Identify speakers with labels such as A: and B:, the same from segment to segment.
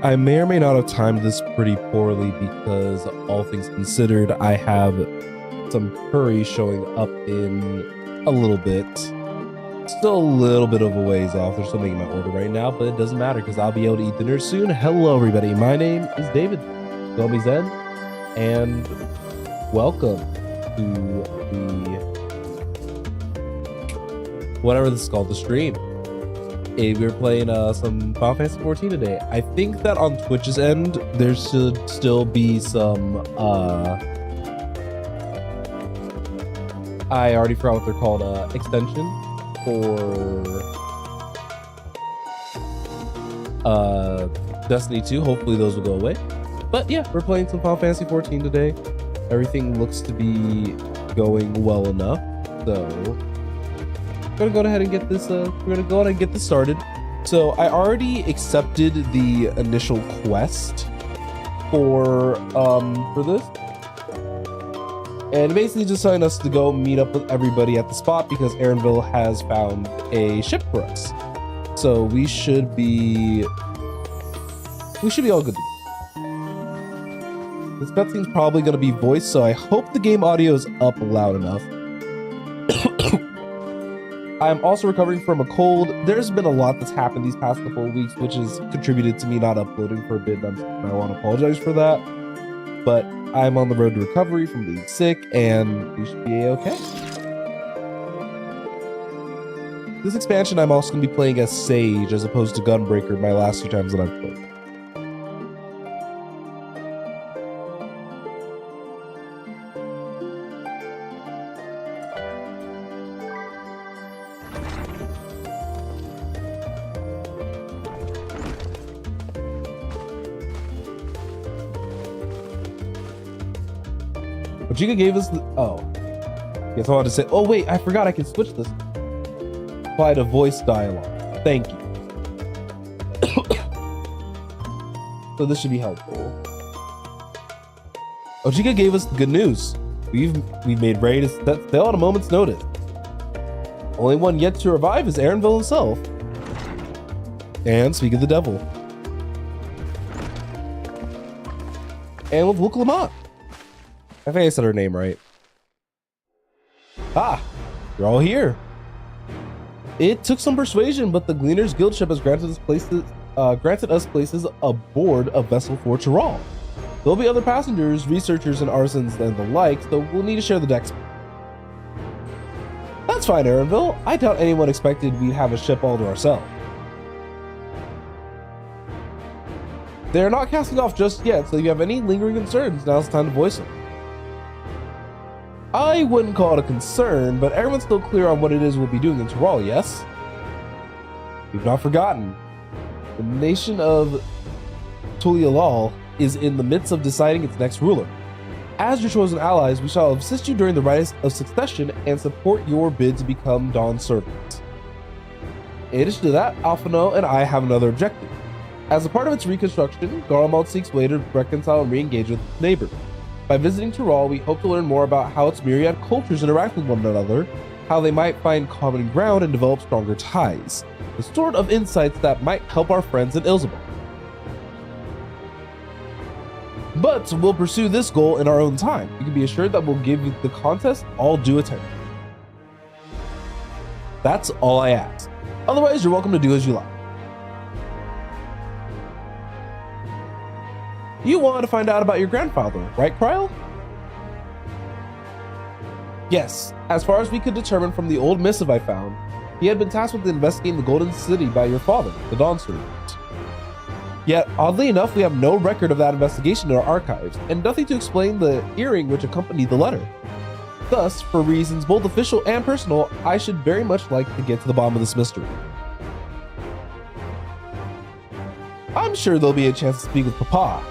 A: I may or may not have timed this pretty poorly because, all things considered, I have some curry showing up in a little bit. Still a little bit of a ways off. They're still making my order right now, but it doesn't matter because I'll be able to eat dinner soon. Hello, everybody. My name is David. Call me Zen, and welcome to whatever this is called, the stream. We're playing some Final Fantasy 14 today. I think that on Twitch's end, there should still be some, I already forgot what they're called, extension for Destiny 2. Hopefully those will go away. But yeah, we're playing some Final Fantasy 14 today. Everything looks to be going well enough, so we're gonna go ahead and get this started. So I already accepted the initial quest for this, and basically just telling us to go meet up with everybody at the spot because Aaronville has found a ship for us. So we should be all good to go. This cutscene's probably gonna be voiced, so I hope the game audio is up loud enough. I'm also recovering from a cold. There's been a lot that's happened these past couple of weeks, which has contributed to me not uploading for a bit. I want to apologize for that. But I'm on the road to recovery from being sick, and we should be okay. This expansion, I'm also going to be playing as Sage as opposed to Gunbreaker my last few times that I've played. Vegeta gave us the, yes, I wanted to say, oh wait, I forgot I can switch this. Apply to voice dialogue. Thank you. So this should be helpful. Ojika gave us the good news. We've made ready to set sail at a moment's notice. Only one yet to revive is Aaronville himself. And speak of the devil. And with Luke Lamont. I think I said her name right. Ah, you're all here. It took some persuasion, but the Gleaners Guild ship has granted us places aboard a vessel for Tyrrell. There'll be other passengers, researchers, and artisans and the like, so we'll need to share the decks. That's fine, Aaronville. I doubt anyone expected we'd have a ship all to ourselves. They're not casting off just yet, so if you have any lingering concerns, now's the time to voice them. I wouldn't call it a concern, but everyone's still clear on what it is we'll be doing in Tyrrell, yes? We've not forgotten. The nation of Tulialal is in the midst of deciding its next ruler. As your chosen allies, we shall assist you during the rites of succession and support your bid to become Dawn's servants. In addition to that, Alphino and I have another objective. As a part of its reconstruction, Garlemald seeks a way to reconcile and re-engage with its neighbors. By visiting Tyrrell, we hope to learn more about how its myriad cultures interact with one another, how they might find common ground and develop stronger ties. The sort of insights that might help our friends in Ilzabal. But we'll pursue this goal in our own time. You can be assured that we'll give the contest all due attention. That's all I ask. Otherwise, you're welcome to do as you like. You wanted to find out about your grandfather, right, Kryl? Yes, as far as we could determine from the old missive I found, he had been tasked with investigating the Golden City by your father, the Dawn Servant. Yet, oddly enough, we have no record of that investigation in our archives, and nothing to explain the earring which accompanied the letter. Thus, for reasons both official and personal, I should very much like to get to the bottom of this mystery. I'm sure there'll be a chance to speak with Papa.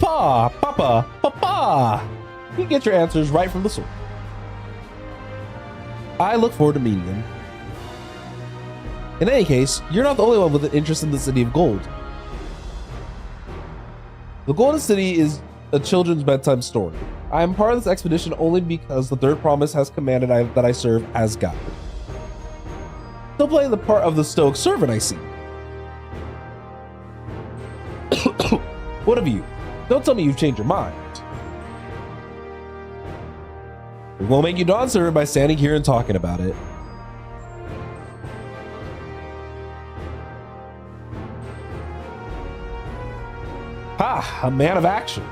A: Papa! You get your answers right from the source. I look forward to meeting him. In any case, you're not the only one with an interest in the City of Gold. The Golden City is a children's bedtime story. I am part of this expedition only because the Third Promise has commanded that I serve as guide. Still playing the part of the stoic servant, I see. What of you? Don't tell me you've changed your mind. We won't make you Dawn servant by standing here and talking about it. Ha! A man of action.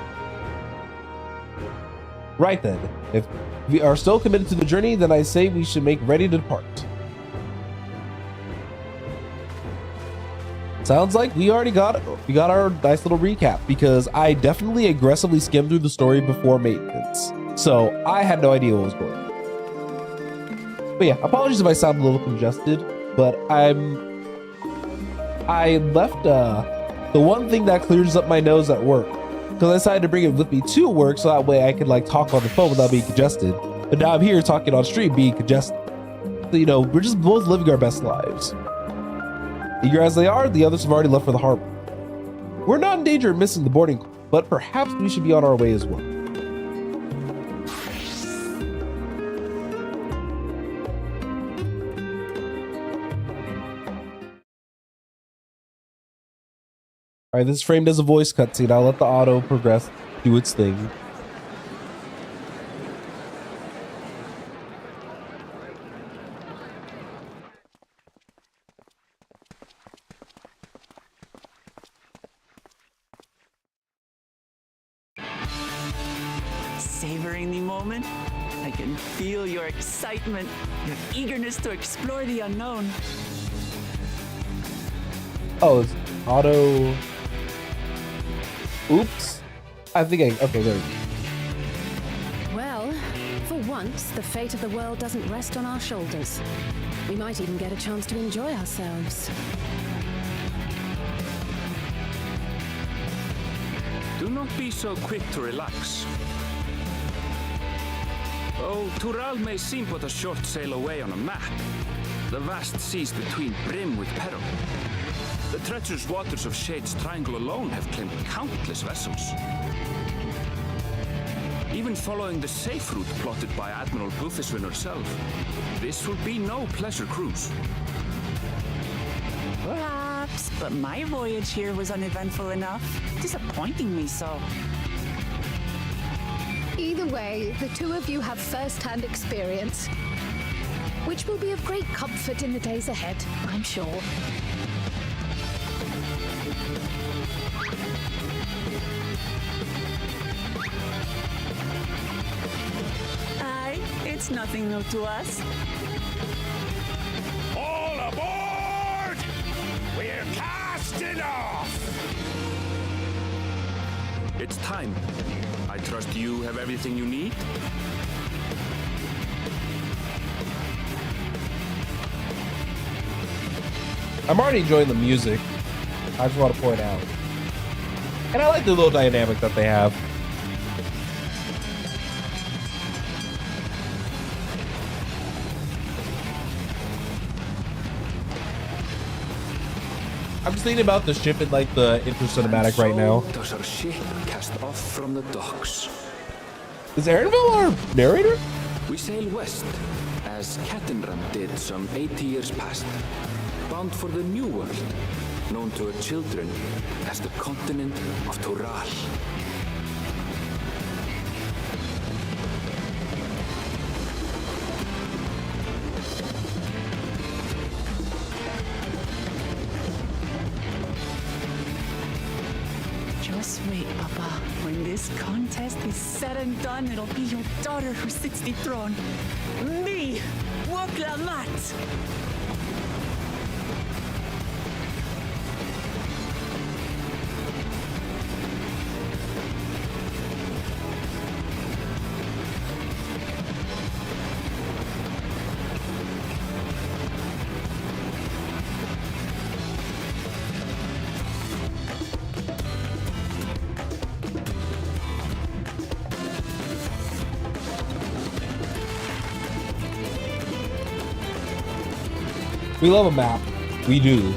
A: Right then, if we are still committed to the journey, then I say we should make ready to depart. Sounds like we got our nice little recap, because I definitely aggressively skimmed through the story before maintenance, so I had no idea what was going on. But yeah, apologies if I sound a little congested, but I left the one thing that clears up my nose at work, because I decided to bring it with me to work so that way I could like talk on the phone without being congested. But now I'm here talking on stream being congested. So, you know, we're just both living our best lives. Eager as they are, the others have already left for the harbor. We're not in danger of missing the boarding call, but perhaps we should be on our way as well. All right, this is framed as a voice cutscene. I'll let the auto progress do its thing.
B: Savoring the moment? I can feel your excitement, your eagerness to explore the unknown.
A: Oh, it's auto. Oops. I think okay, there we go.
C: Well, for once, the fate of the world doesn't rest on our shoulders. We might even get a chance to enjoy ourselves.
D: Do not be so quick to relax. Oh, Tural may seem but a short sail away on a map. The vast seas between brim with peril. The treacherous waters of Shade's Triangle alone have claimed countless vessels. Even following the safe route plotted by Admiral Bufiswin herself, this will be no pleasure cruise.
B: Perhaps, but my voyage here was uneventful enough, disappointing me so.
E: Either way, the two of you have first-hand experience, which will be of great comfort in the days ahead, I'm sure.
B: Aye, it's nothing new to us.
D: All aboard! We're casting off! It's time. I trust you have everything you need?
A: I'm already enjoying the music. I just want to point out. And I like the little dynamic that they have. I'm just thinking about the ship in like the intro cinematic right now.
D: Does our ship cast off from the docks?
A: Is Aaronville our narrator?
D: We sail west, as Cattenram did some 80 years past, bound for the New World, known to her children as the continent of Tural.
B: Just wait, Papa. When this contest is said and done, it'll be your daughter who sits the throne. Me, Woklamat.
A: We love a map. We do.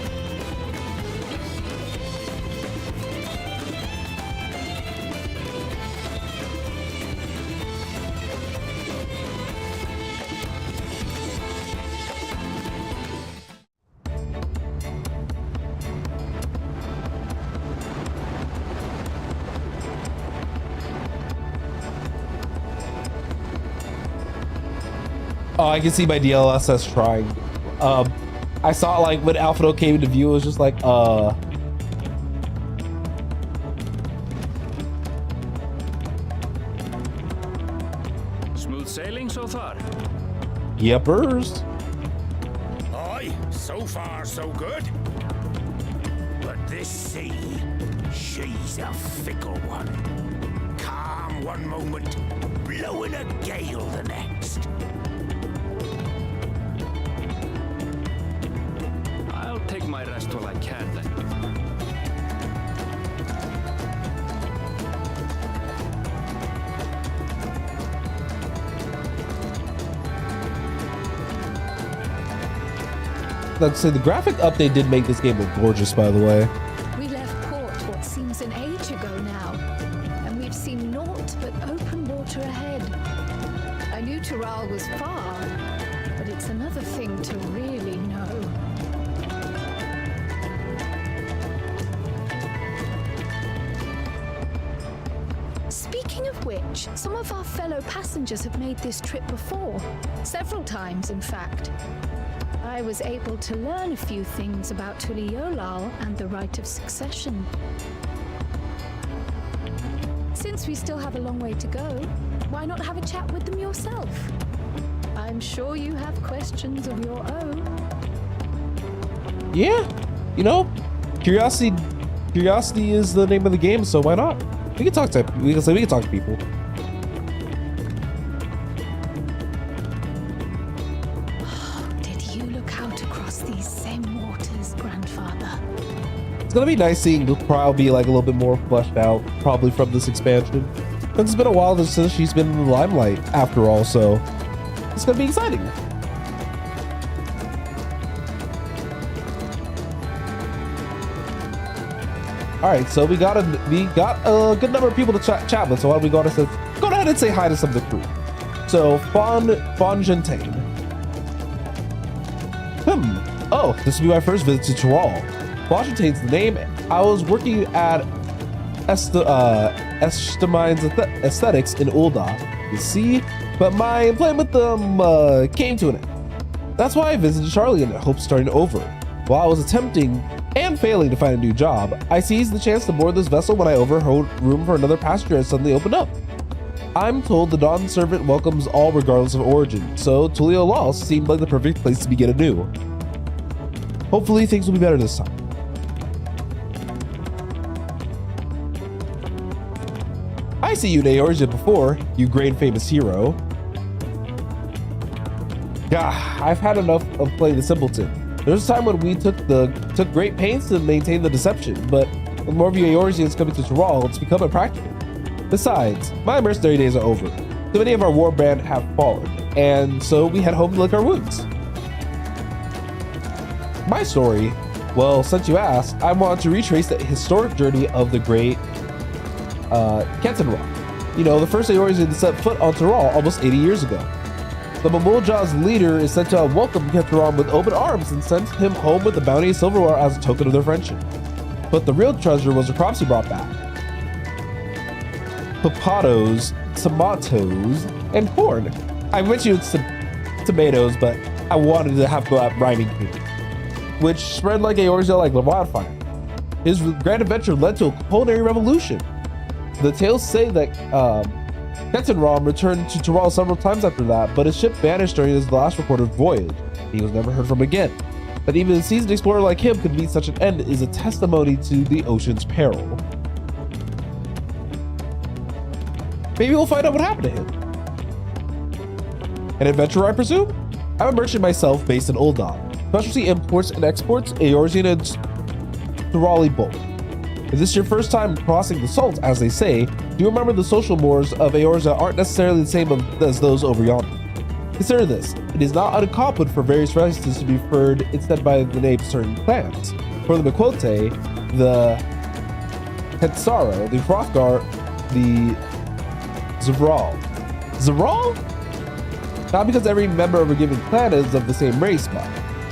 A: Oh, I can see my DLSS trying. I saw like when Alpha came into view, it was just like,
D: Smooth sailing so far?
A: Yepers.
F: Aye, so far so good. But this sea, she's a fickle one. Calm one moment, blowing a gale the next.
D: I'll take my rest while I can then.
A: Let's say the graphic update did make this game look gorgeous, by the way.
E: We left port what seems an age ago now, and we've seen naught but open water ahead. I knew Tural was far, but it's another thing to really know. Speaking of which, some of our fellow passengers have made this trip before. Several times, in fact. I was able to learn a few things about Tuliolal and the right of succession. Since we still have a long way to go, why not have a chat with them yourself? I'm sure you have questions of your own.
A: Yeah, you know, curiosity is the name of the game, so why not? We can talk to people.
E: Did you look out across these same waters, Grandfather?
A: It's gonna be nice seeing the trial be like a little bit more fleshed out, probably from this expansion. Since it's been a while since she's been in the limelight, after all, so it's gonna be exciting. All right, so we got a good number of people to chat with. So why don't we go ahead and say hi to some of the crew. So Fonjentane. Oh, this will be my first visit to Tural. Fonjentane's the name. I was working at Estamine's Aesthetics in Ulda, you see, but my employment with them came to an end. That's why I visited Charlie in hopes of starting over. While I was attempting and failing to find a new job, I seized the chance to board this vessel when I overheard room for another passenger had suddenly opened up. I'm told the Dawn Servant welcomes all regardless of origin, so Tuliolal seemed like the perfect place to begin anew. Hopefully things will be better this time. I see you in Eorzea before, you great famous hero. Gah, I've had enough of playing the simpleton. There was a time when we took great pains to maintain the deception, but with more of you Eorzeans coming to Tural, it's become impractical. Besides, my mercenary days are over. Too many of our war band have fallen, and so we head home to lick our wounds. My story? Well, since you asked, I want to retrace the historic journey of the great Ketenra. You know, the first Eorzean to set foot on Tural almost 80 years ago. The Mamulja's leader is said to have welcomed Keteron with open arms and sent him home with a bounty of silverware as a token of their friendship. But the real treasure was the crops he brought back. Papatos, tomatoes, and corn. I mentioned tomatoes, but I wanted to have that rhyming thing, which spread like Eorzea like wildfire. His grand adventure led to a culinary revolution. The tales say that Ketenram returned to Tural several times after that, but his ship vanished during his last recorded voyage. He was never heard from again. That even a seasoned explorer like him could meet such an end is a testimony to the ocean's peril. Maybe we'll find out what happened to him. An adventurer, I presume? I'm a merchant myself based in Uldan. Specialty imports and exports, Eorzean and Turali bulk. If this is your first time crossing the salt, as they say, do remember the social mores of Eorzea aren't necessarily the same as those over yonder. Consider this, it is not uncommon for various races to be referred instead by the name of certain clans. For the Mikote, the Hetsaro, the Hrothgar, the Zerral. Zerral? Not because every member of a given clan is of the same race,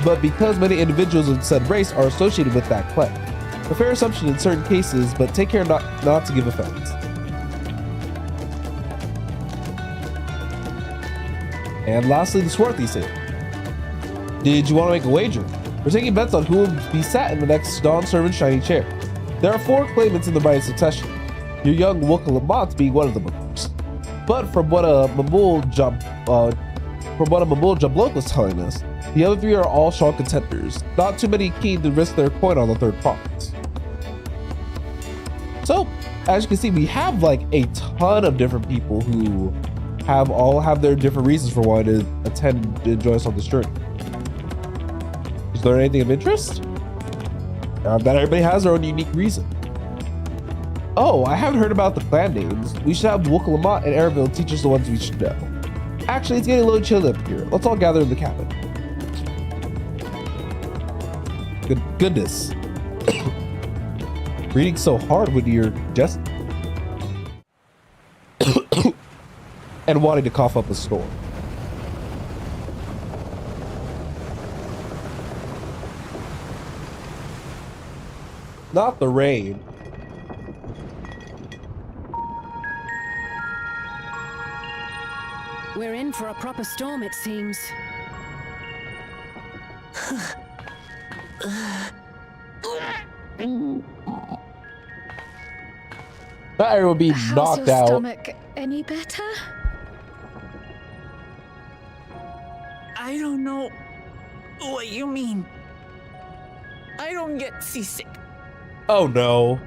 A: but because many individuals of said race are associated with that clan. A fair assumption in certain cases, but take care not to give offense. And lastly, the swarthy sailor. Did you want to make a wager? We're taking bets on who will be sat in the next Dawn Servant's shiny chair. There are 4 claimants in the right succession. Your young Wooka Lamont being one of them, of course. But from what a Mamul Jablok was telling us, the other 3 are all strong contenders. Not too many keen to risk their coin on the third province. So, as you can see, we have like a ton of different people who all have their different reasons for wanting to attend and join us on this journey. Is there anything of interest? That everybody has their own unique reason. Oh, I haven't heard about the clan names. We should have Wooka Lamont and Airville teach us the ones we should know. Actually, it's getting a little chilly up here. Let's all gather in the cabin. Goodness. Reading so hard when you're just and wanting to cough up a storm. Not the rain.
C: We're in for a proper storm, it seems.
A: That area would be
E: How's
A: knocked
E: your
A: out.
E: stomach any better?
B: I don't know what you mean. I don't get seasick.
A: Oh no.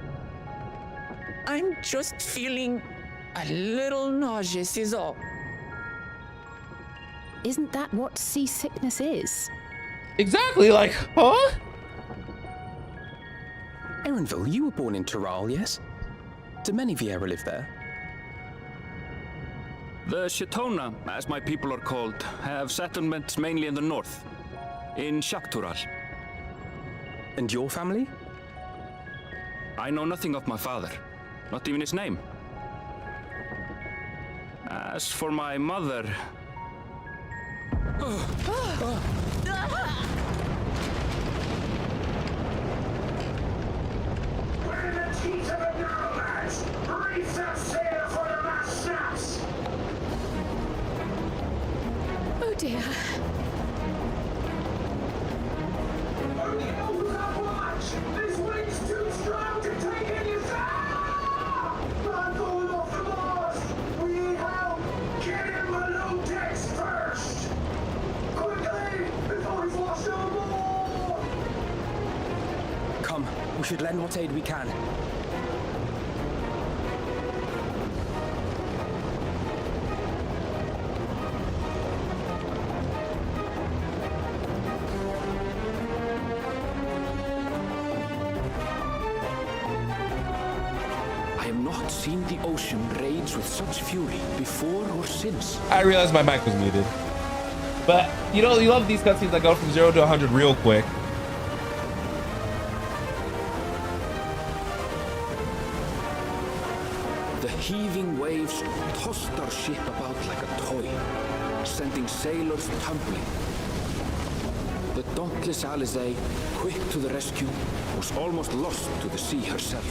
B: I'm just feeling a little nauseous is all.
C: Isn't that what seasickness is?
A: Exactly, like, huh?
G: Erenville, you were born in Tural, yes? Do many Vieira live there?
D: The Shetona, as my people are called, have settlements mainly in the north, in Shaktural.
G: And your family?
D: I know nothing of my father, not even his name. As for my mother...
F: We're the teeth of the narrow lads! Reef that sail for the last snaps!
E: Oh dear.
F: Only know that much! This wind's too strong to take any I'm going off the mast! We need help! Get him below decks first! Quickly! Before he's washed overboard!
G: Come, we should lend what aid we can.
D: I have not seen the ocean rage with such fury before or since.
A: I realized my mic was muted. But, you know, you love these cutscenes that go from 0 to 100 real quick.
D: The heaving waves tossed our ship about like a toy, sending sailors tumbling. The dauntless Alizé, quick to the rescue, was almost lost to the sea herself.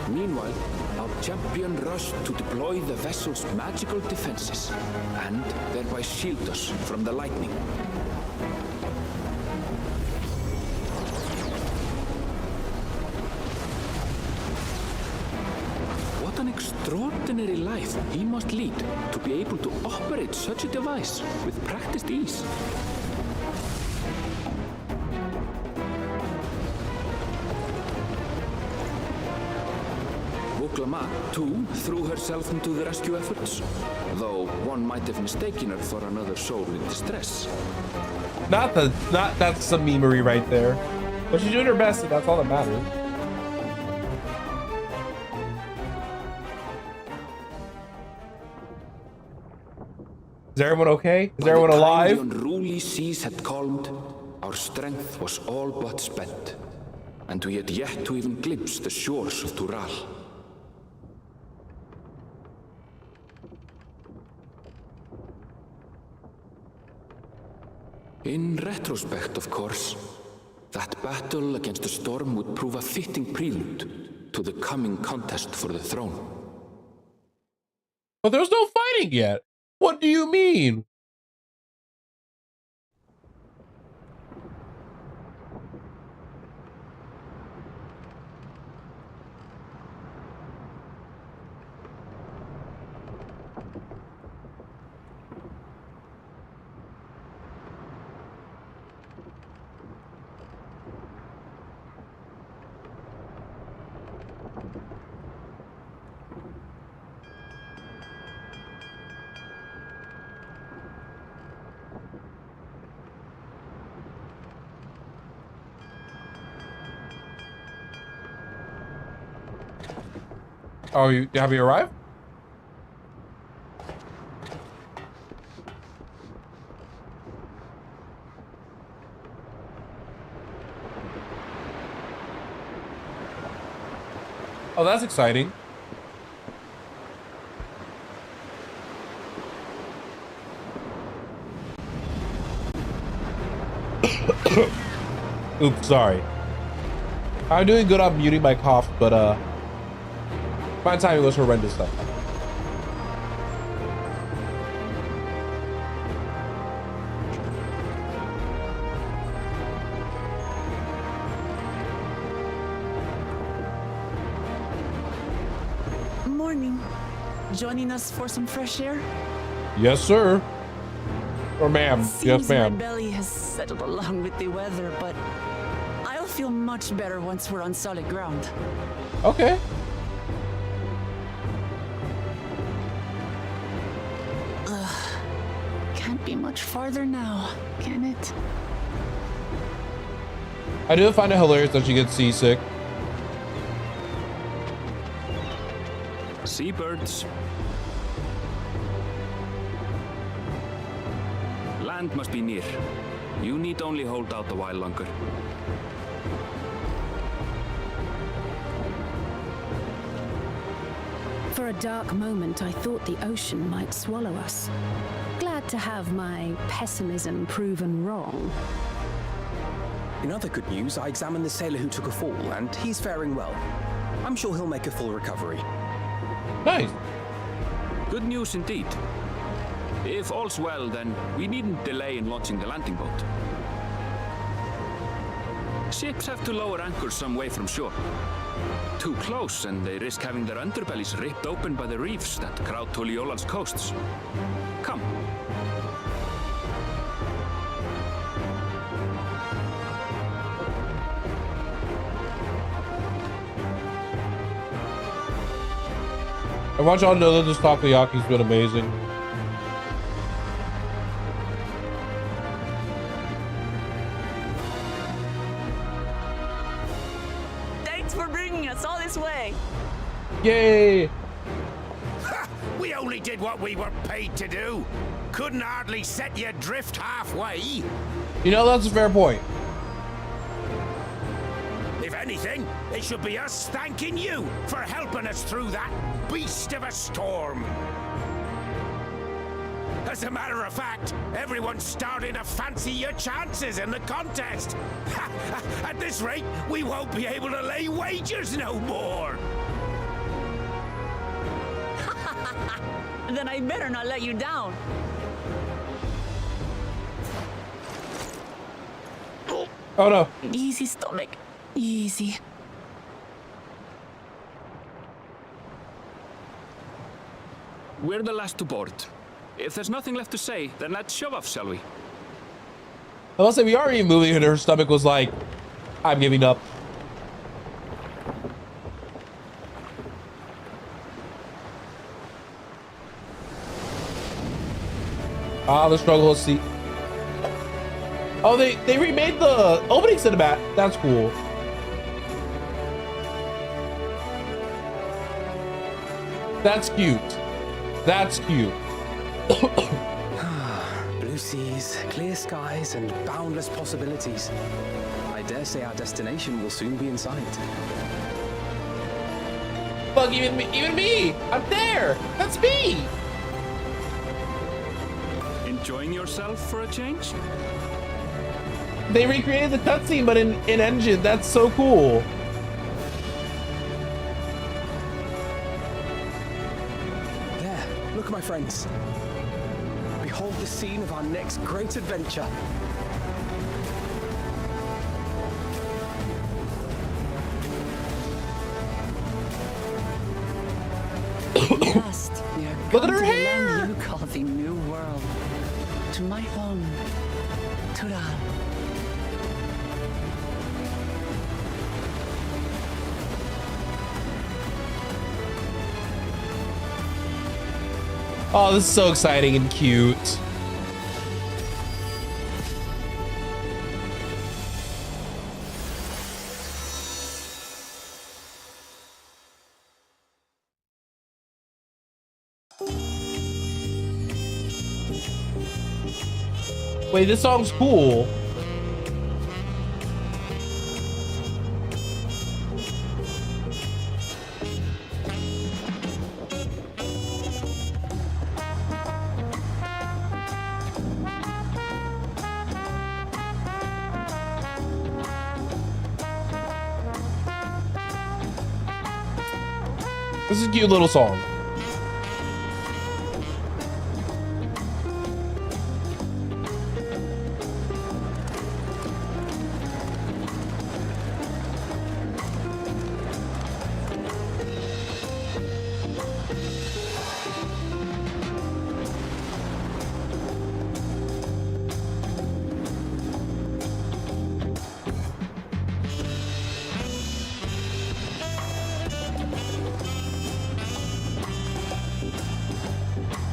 D: Meanwhile, our champion rushed to deploy the vessel's magical defenses and thereby shield us from the lightning. What an extraordinary life he must lead to be able to operate such a device with practiced ease. Wooklama, too, threw herself into the rescue efforts, though one might have mistaken her for another soul in distress.
A: That's some memery right there. But she's doing her best, and that's all that matters. Is everyone okay? Is everyone alive?
D: By the time the unruly seas had calmed, our strength was all but spent, and we had yet to even glimpse the shores of Tural. In retrospect, of course, that battle against the storm would prove a fitting prelude to the coming contest for the throne.
A: But there's no fighting yet. What do you mean? Oh, have you arrived? Oh, that's exciting. Oops, sorry. I'm doing good on muting my cough, but my timing was horrendous though.
B: Morning. Joining us for some fresh air?
A: Yes, sir. Or ma'am. Yes,
B: Seems my
A: ma'am.
B: belly has settled along with the weather, but I'll feel much better once we're on solid ground.
A: Okay.
B: Can't be much farther now, can it?
A: I do find it hilarious that she gets seasick.
D: Seabirds. Land must be near. You need only hold out a while longer.
C: For a dark moment, I thought the ocean might swallow us. Glad to have my pessimism proven wrong.
G: In other good news, I examined the sailor who took a fall, and he's faring well. I'm sure he'll make a full recovery.
A: Nice.
D: Good news indeed. If all's well, then we needn't delay in launching the landing boat. Ships have to lower anchors some way from shore. Too close, and they risk having their underbellies ripped open by the reefs that crowd Tuliola's coasts. Come.
A: I want y'all to know that this takoyaki's been amazing.
B: Thanks for bringing us all this way.
A: Yay!
F: We only did what we were paid to do. Couldn't hardly set you adrift halfway.
A: You know, that's a fair point.
F: If anything, it should be us thanking you for helping us through that beast of a storm. As a matter of fact, everyone's starting to fancy your chances in the contest. At this rate, we won't be able to lay wagers no more.
B: Then I better not let you down.
A: Oh no.
B: Easy, stomach. Easy.
D: We're the last to board. If there's nothing left to say, then let's shove off, shall we?
A: I must say, we already moving and her stomach was like, I'm giving up. Ah, the struggle is see. Oh, they remade the opening cinematic. That's cool. That's cute. That's cute.
G: Blue seas, clear skies, and boundless possibilities. I dare say our destination will soon be in sight.
A: Fuck, even me. I'm there. That's me.
D: Enjoying yourself for a change?
A: They recreated the cutscene, but in engine. That's so cool.
G: There, look, my friends. Behold the scene of our next great adventure.
B: Last, we are
A: Look at
B: come
A: her
B: to the
A: hair!
B: land you call the New World. To my home, Tural.
A: Oh, this is so exciting and cute. Wait, this song's cool. This is a cute little song.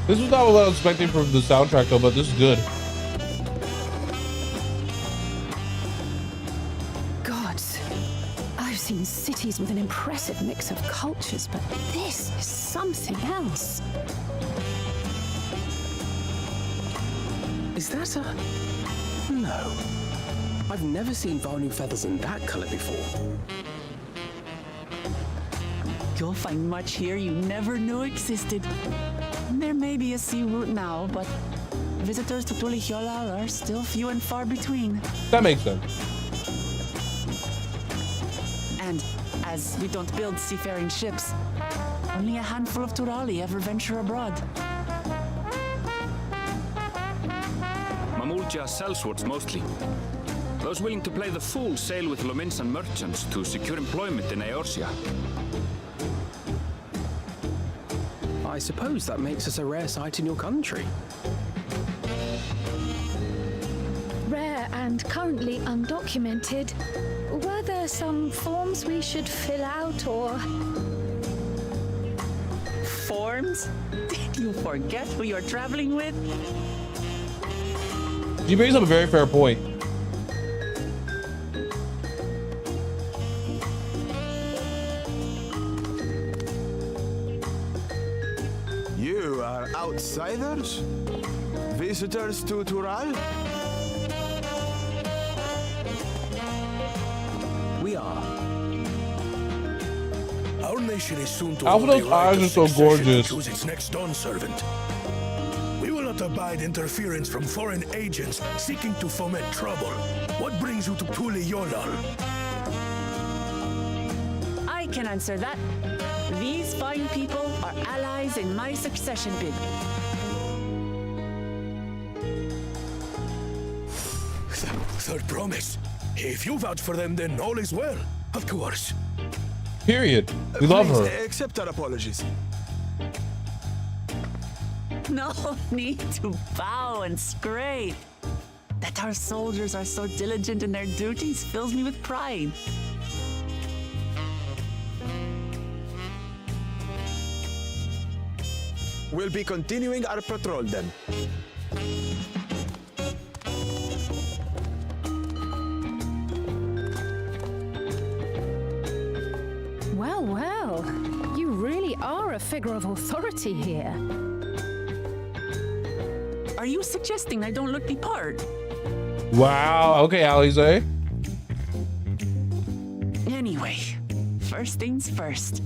A: This was not what I was expecting from the soundtrack though, but this is good.
C: Gods, I've seen cities with an impressive mix of cultures, but this is something else.
G: Is that a... No. I've never seen Vanu feathers in that color before.
B: You'll find much here you never knew existed. There may be a sea route now, but visitors to Tulihiola are still few and far between.
A: That makes sense.
B: And as we don't build seafaring ships, only a handful of Turali ever venture abroad.
D: Mamulja sellswords mostly. Those willing to play the fool sail with Lominsan merchants to secure employment in Eorzea.
G: I suppose that makes us a rare sight in your country.
E: Rare and currently undocumented. Were there some forms we should fill out or...
B: Forms? Did you forget who you're traveling with?
A: She brings up a very fair point.
H: You are outsiders? Visitors to Tural?
G: We are.
F: Our nation is soon to
A: Alpha's
F: hold a right
A: eyes
F: of
A: are so
F: succession to
A: gorgeous.
F: choose its next dawn servant. We will not abide interference from foreign agents seeking to foment trouble. What brings you to Tulihiola?
B: I can answer that. These fine people are allies in my succession bid.
F: Third promise. If you vouch for them, then all is well. Of course.
A: Period. We love
H: Please,
A: her.
H: accept our apologies.
B: No need to bow and scrape. That our soldiers are so diligent in their duties fills me with pride.
H: We'll be continuing our patrol then.
C: Well, well, you really are a figure of authority here.
B: Are you suggesting I don't look the part?
A: Wow. Okay, Alize.
B: Anyway, first things first.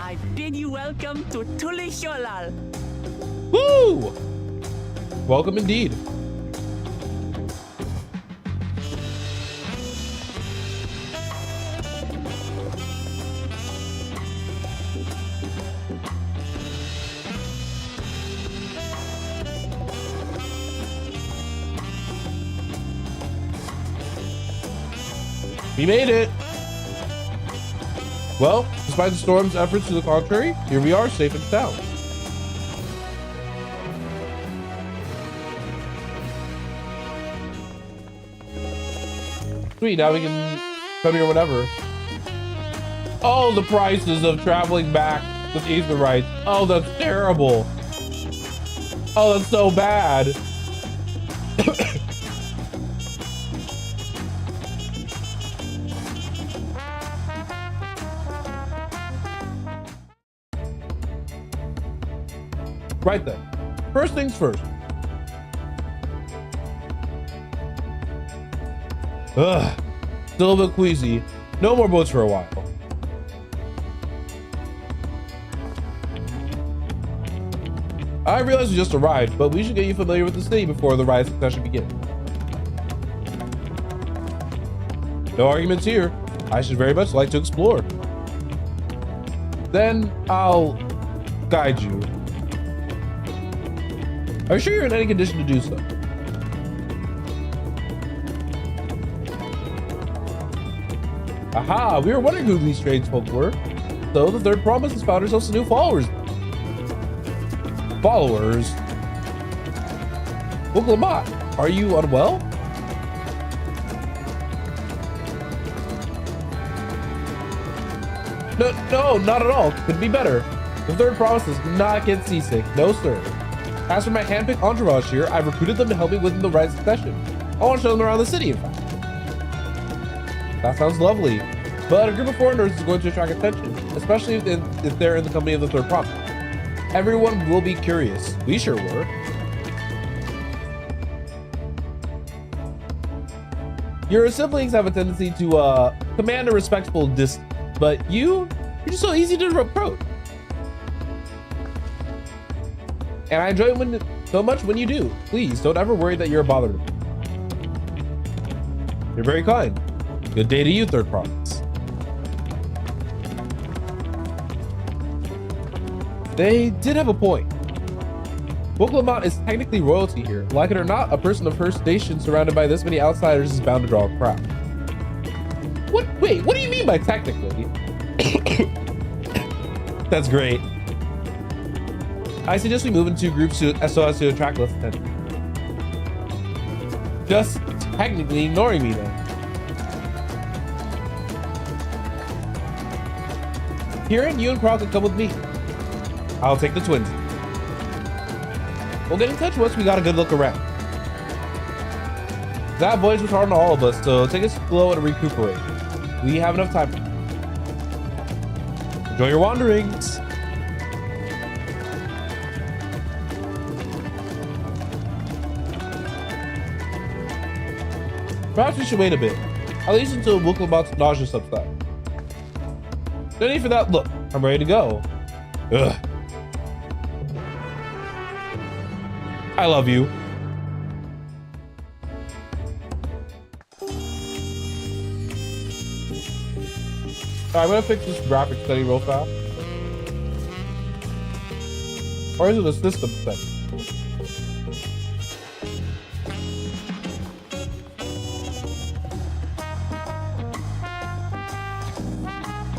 B: I bid you welcome to Tulihyolal.
A: Woo! Welcome indeed. We made it. Well, despite the storm's efforts to the contrary, here we are, safe and sound. Sweet, now we can come here whenever. Oh, the prices of traveling back with Aetherites. Oh, that's terrible. Oh, that's so bad. Right then. First things first. Ugh. Still a bit queasy. No more boats for a while. I realize we just arrived, but we should get you familiar with the city before the ride succession begins. No arguments here. I should very much like to explore. Then I'll guide you. Are you sure you're in any condition to do so? Aha, we were wondering who these strange folk were. So the third promise has found herself some new followers. Followers? Woklamat, are you unwell? No, not at all. Could be better. The third promise does not get seasick. No, sir. As for my handpicked entourage here, I've recruited them to help me within the right succession. I want to show them around the city, in fact. That sounds lovely. But a group of foreigners is going to attract attention, especially if they're in the company of the third promise. Everyone will be curious. We sure were. Your siblings have a tendency to command a respectful distance, but you're just so easy to approach. And I enjoy it so much when you do. Please don't ever worry that you're a bother to me. You're very kind. Good day to you, third promise. They did have a point. Woklamat is technically royalty here. Like it or not, a person of her station surrounded by this many outsiders is bound to draw a crowd. Wait, what do you mean by technically? That's great. I suggest we move in two groups so as to attract less attention. Just technically ignoring me then. Kieran, you and Carl can come with me. I'll take the twins. We'll get in touch once we got a good look around. That voyage was hard on all of us, so take it slow and recuperate. We have enough time. Enjoy your wanderings. Perhaps we should wait a bit, at least until Woklamat's nausea subsides. No need for that. Look, I'm ready to go. Ugh. I love you. I'm gonna fix this graphic setting real fast. Or is it a system setting?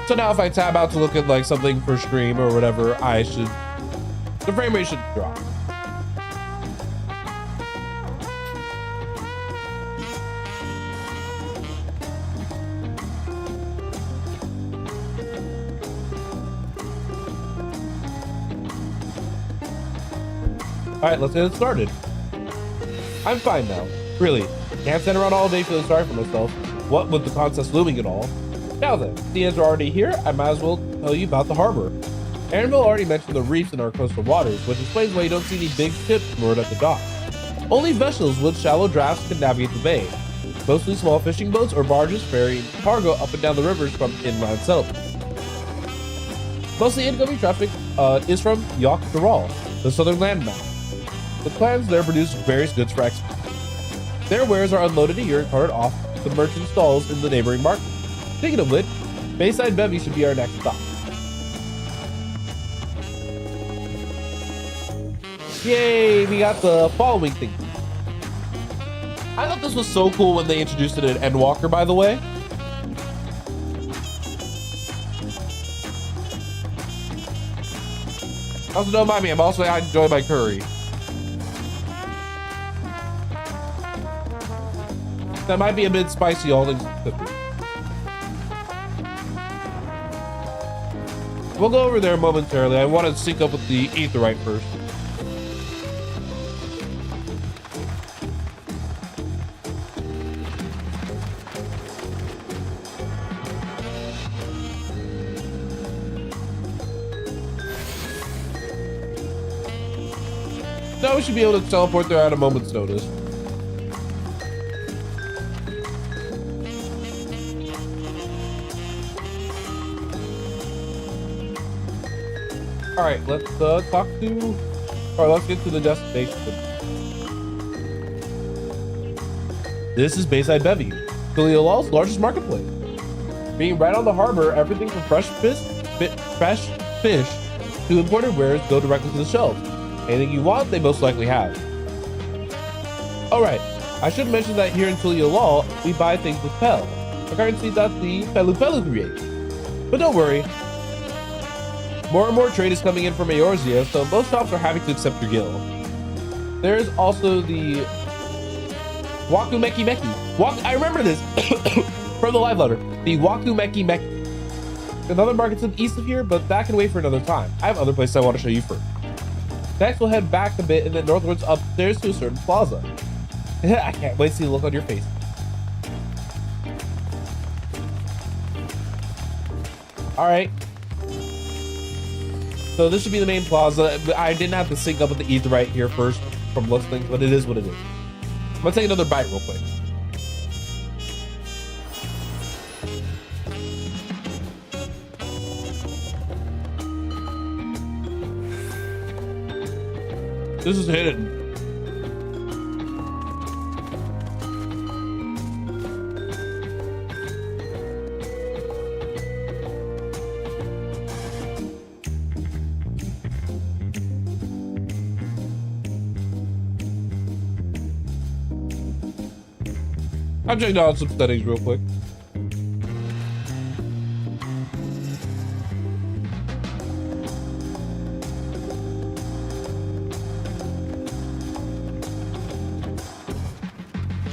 A: So now if I tab out to look at like something for stream or whatever, the frame rate should drop. All right, let's get it started. I'm fine now, really. Can't stand around all day feeling sorry for myself. What with the contest looming and all. Now then, seeing as we're already here, I might as well tell you about the harbor. Aaronville already mentioned the reefs in our coastal waters, which explains why you don't see any big ships moored at the dock. Only vessels with shallow drafts can navigate the bay. Mostly small fishing boats or barges ferrying cargo up and down the rivers from inland settlements. Most of the incoming traffic is from Yok Dural, the southern landmass. The clans there produce various goods for export. Their wares are unloaded here and carted off to merchant stalls in the neighboring market. Speaking of which, Bayside Bevy should be our next stop. Yay, we got the following thing. I thought this was so cool when they introduced it in Endwalker, by the way. Also, don't mind me, I enjoy my curry. That might be a bit spicy, all things considered. We'll go over there momentarily. I want to sync up with the Aetheryte first. Now we should be able to teleport there at a moment's notice. All right, let's let's get to the destination. This is Bayside Bevy, Tulialal's largest marketplace. Being right on the harbor, everything from fresh fish to imported wares go directly to the shelves. Anything you want, they most likely have. All right, I should mention that here in Tulialal, we buy things with Pel, a currency that the Pelu creates. But don't worry. More and more trade is coming in from Eorzea, so most shops are happy to accept your guild. There's also the Waku Meki Meki. I remember this from the live letter. The Waku Meki Meki. Another market to the east of here, but that can wait for another time. I have other places I want to show you first. Next, we'll head back a bit and then northwards upstairs to a certain plaza. I can't wait to see the look on your face. All right. So this should be the main plaza. I didn't have to sync up with the Aetheryte here first from listening, but it is what it is. I'm gonna take another bite real quick. This is hidden. I'm checking out some settings real quick.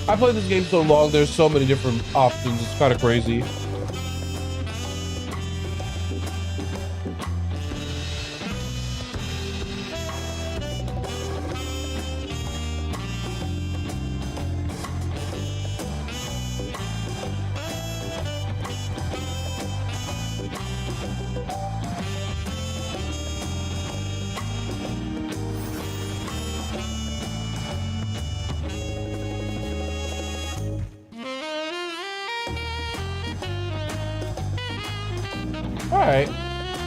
A: I played this game so long, there's so many different options, it's kind of crazy. All right,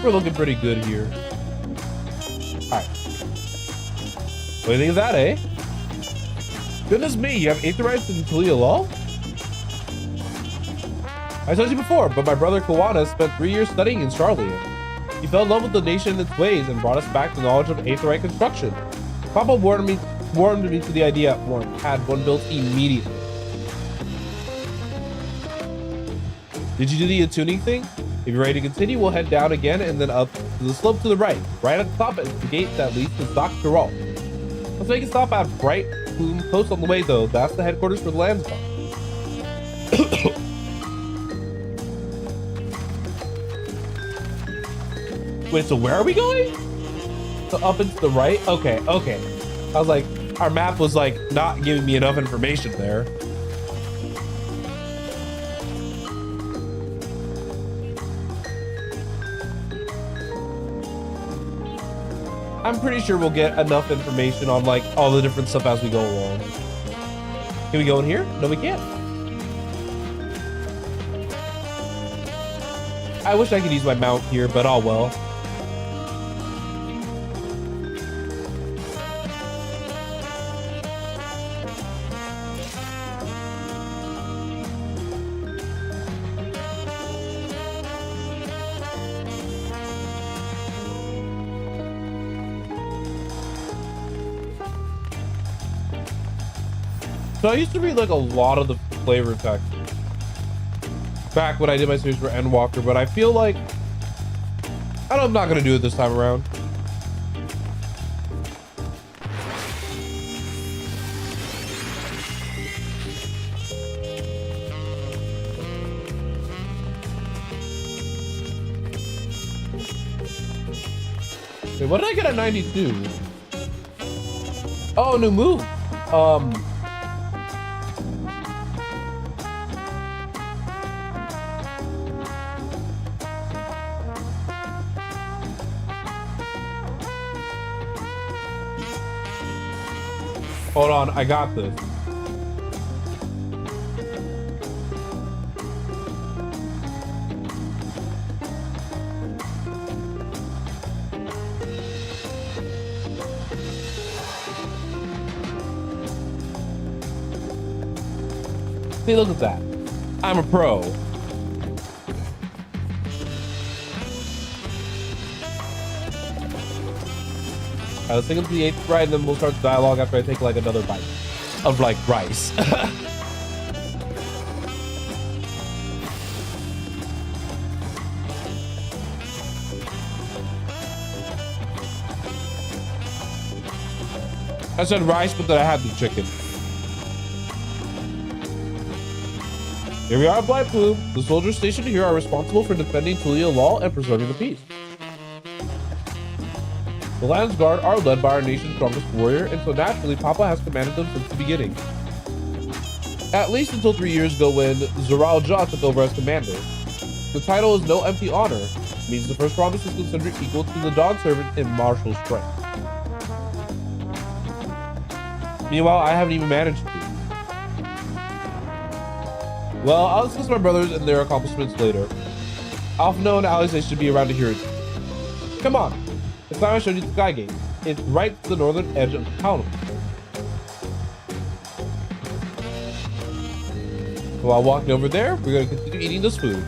A: we're looking pretty good here. All right, what do you think of that, eh? Goodness me, you have Aetherites in Tulialal? I told you before, but my brother Kawana spent 3 years studying in Charlian. He fell in love with the nation and its ways and brought us back to knowledge of Aetherite construction. Papa warmed me to the idea and had one built immediately. Did you do the attuning thing? If you're ready to continue, we'll head down again and then up to the slope to the right. Right at the top is the gate that leads to Dawntrail. Let's make a stop at Bright Plume Post on the way, though. That's the headquarters for the Landsguard. Wait, so where are we going? So up and to the right? Okay. I was like, our map was like not giving me enough information there. I'm pretty sure we'll get enough information on like all the different stuff as we go along. Can we go in here? No, we can't. I wish I could use my mount here, but oh well. So I used to read like a lot of the flavor text back when I did my series for Endwalker, but I feel like I'm not gonna do it this time around. Wait, what did I get at 92? Oh, new move. Hold on, I got this. See, look at that. I'm a pro. Let's take it to the 8th ride, and then we'll start the dialogue after I take like another bite of like rice. I said rice, but then I had the chicken. Here we are at Blight Plume. The soldiers stationed here are responsible for defending Tulia law and preserving the peace. The Lands Guard are led by our nation's strongest warrior, and so naturally, Papa has commanded them since the beginning. At least until 3 years ago when Zoral Ja took over as commander. The title is no empty honor. It means the first promise is considered equal to the dog servant in martial strength. Meanwhile, I haven't even managed to. Well, I'll discuss my brothers and their accomplishments later. Alphino and Alice should be around to hear it. Come on. It's time I showed you the Sky Gate. It's right to the northern edge of the town. While walking over there, we're going to continue eating this food.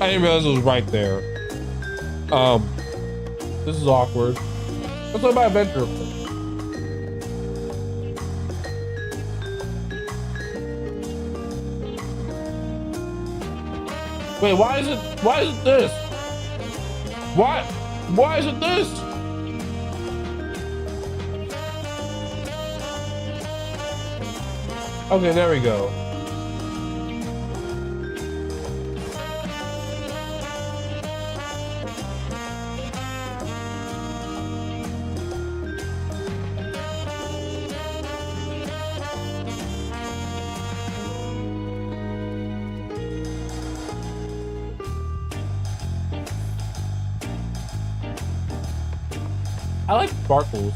A: I didn't realize it was right there. This is awkward. Let's go my adventure. Wait, why is it this? Why is it this? Okay, there we go. I like sparkles.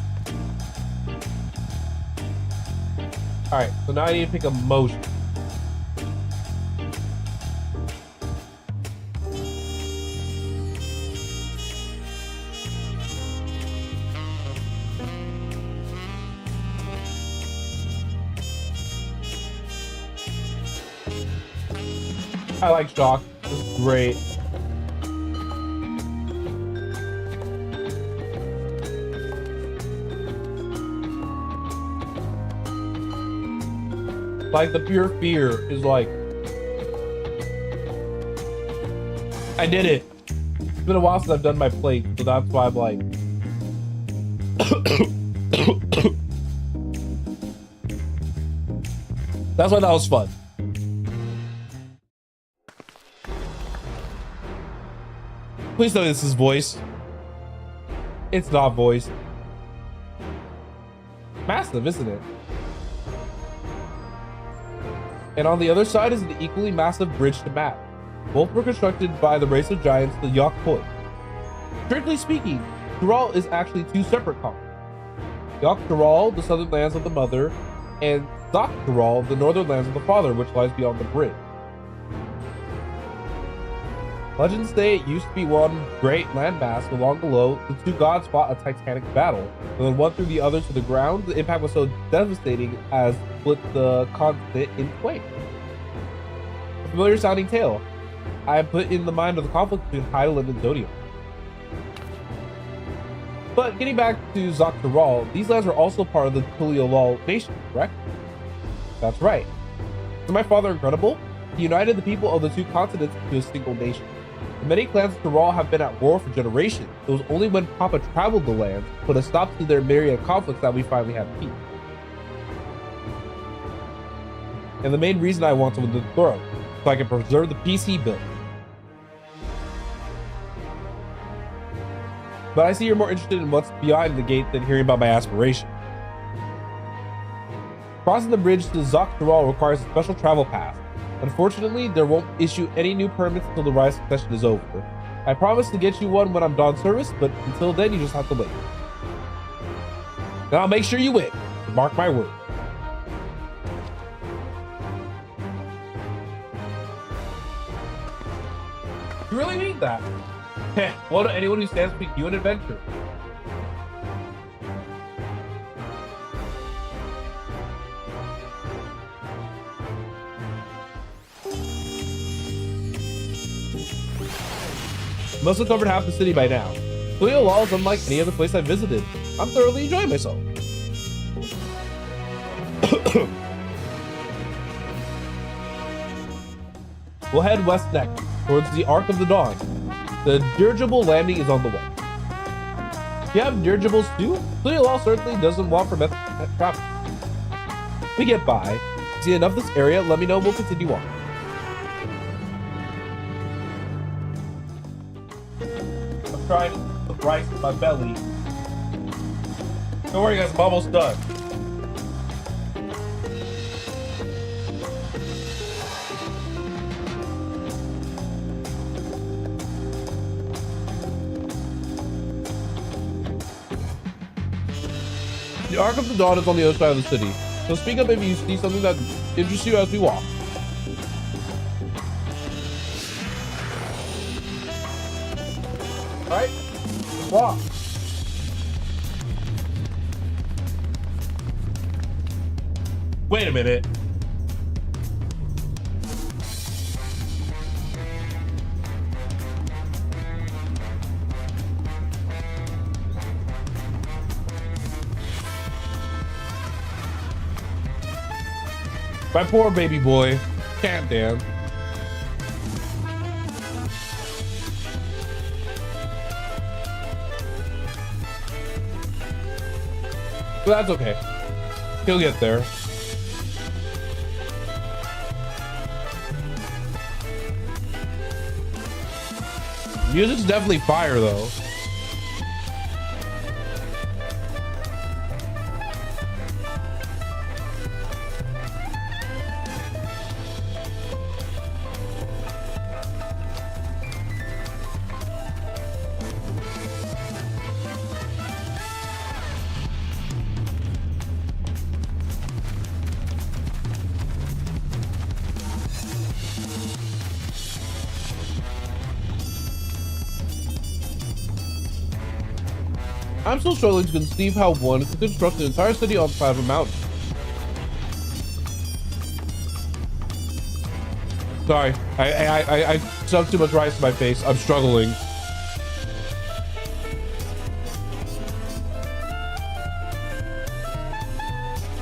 A: Alright, so now I need to pick a motion. I like shock. It's great. Like the pure fear is like, I did it. It's been a while since I've done my plate, so that's why I'm like, that's why that was fun. Please tell me this is voice. It's not voice. Massive, isn't it? And on the other side is an equally massive bridge to map. Both were constructed by the race of giants, the Yokpoi. Strictly speaking, Tural is actually two separate colonies. Yok-Tural, the southern lands of the mother, and Zok-Tural, the northern lands of the father, which lies beyond the bridge. Legends say it used to be one great landmass, but long below, the two gods fought a titanic battle, and when one threw the other to the ground, the impact was so devastating as split the continent in twain. Familiar sounding tale. I have put in the mind of the conflict between Hydaelyn and Zodiac. But getting back to Zakhtaral, these lands were also part of the Tuliolal nation, correct? That's right. So my father incredible? He united the people of the two continents into a single nation. The many clans of Tural have been at war for generations. It was only when Papa traveled the lands, put a stop to their myriad conflicts, that we finally had peace. And the main reason I want him on the throne, so I can preserve the peace he built. But I see you're more interested in what's behind the gate than hearing about my aspiration. Crossing the bridge to Zakhtaral requires a special travel pass. Unfortunately, there won't issue any new permits until the Rise succession is over. I promise to get you one when I'm done service, but until then you just have to wait. And I'll make sure you win. Mark my word. You really mean that? Heh, what to anyone who stands between you and adventure? Must have covered half the city by now. Tuliolal is unlike any other place I've visited. I'm thoroughly enjoying myself. We'll head west next, towards the Arc of the Dawn. The dirigible landing is on the way. If you have dirigibles too, Tuliolal certainly doesn't want for method travel. If we get by, see enough of this area, let me know, we'll continue on. I'm trying to put rice in my belly. Don't worry guys, I'm almost done. The Arc of the Dawn is on the other side of the city, so speak up if you see something that interests you as we walk. Alright, let's walk. Wait a minute. My poor baby boy. Can't damn. But that's okay. He'll get there. Music's definitely fire though. I'm still struggling to conceive how one could construct an entire city on the side of a mountain. Sorry, I shoved too much rice in my face. I'm struggling.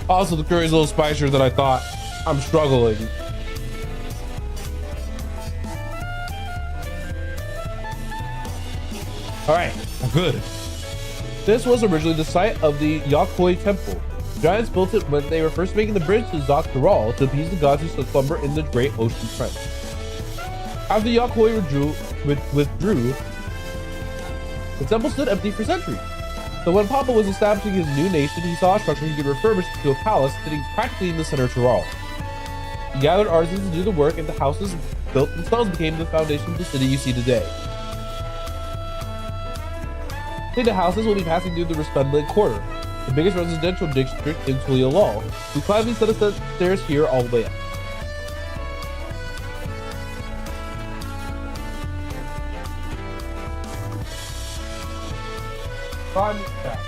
A: Also, the curry's a little spicier than I thought. I'm struggling. All right, I'm good. This was originally the site of the Yakhoi Temple. The giants built it when they were first making the bridge to Zakhtaral to appease the gods who slumber in the great ocean trench. After the Yakhoi withdrew, the temple stood empty for centuries. So when Papa was establishing his new nation, he saw a structure he could refurbish into a palace sitting practically in the center of Tural. He gathered artisans to do the work, and the houses built themselves became the foundation of the city you see today. Today the houses will be passing through the Resplendent Quarter, the biggest residential district in Tuliolal. We climb these set of stairs here all the way up. Climb back.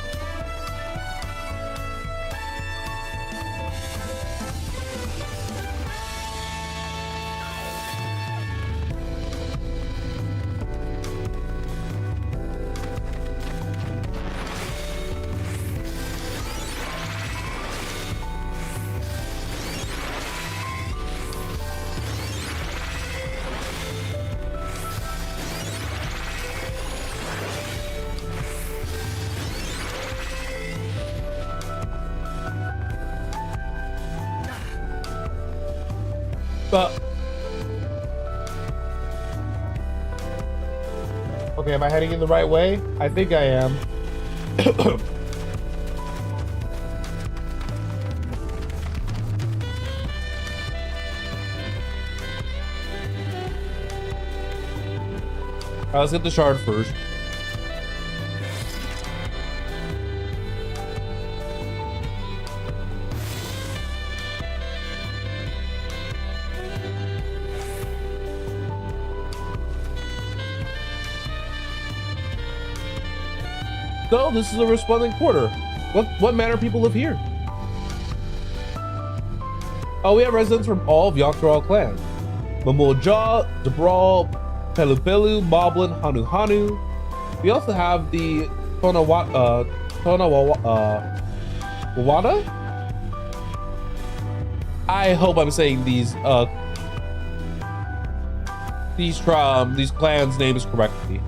A: Okay, am I heading in the right way? I think I am. Alright, let's get the shard first. So, this is a resplendent quarter. What manner of people live here? Oh, we have residents from all of Dawntrail clans. Mamulja, Jabral, Pelupelu, Moblin, Hanu Hanu. We also have the Tonawada? I hope I'm saying these clans' names correctly.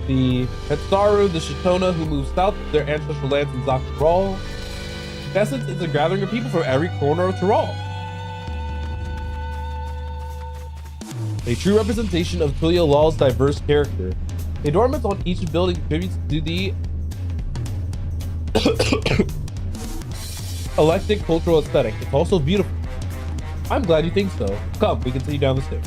A: The Hetsaru, the Shitona, who moved south to their ancestral lands in Dawntrail. In essence, it's a gathering of people from every corner of Tyrol. A true representation of Tulia Law's diverse character. The adornments on each building contributes to the eclectic cultural aesthetic. It's also beautiful. I'm glad you think so. Come, we continue down the stairs.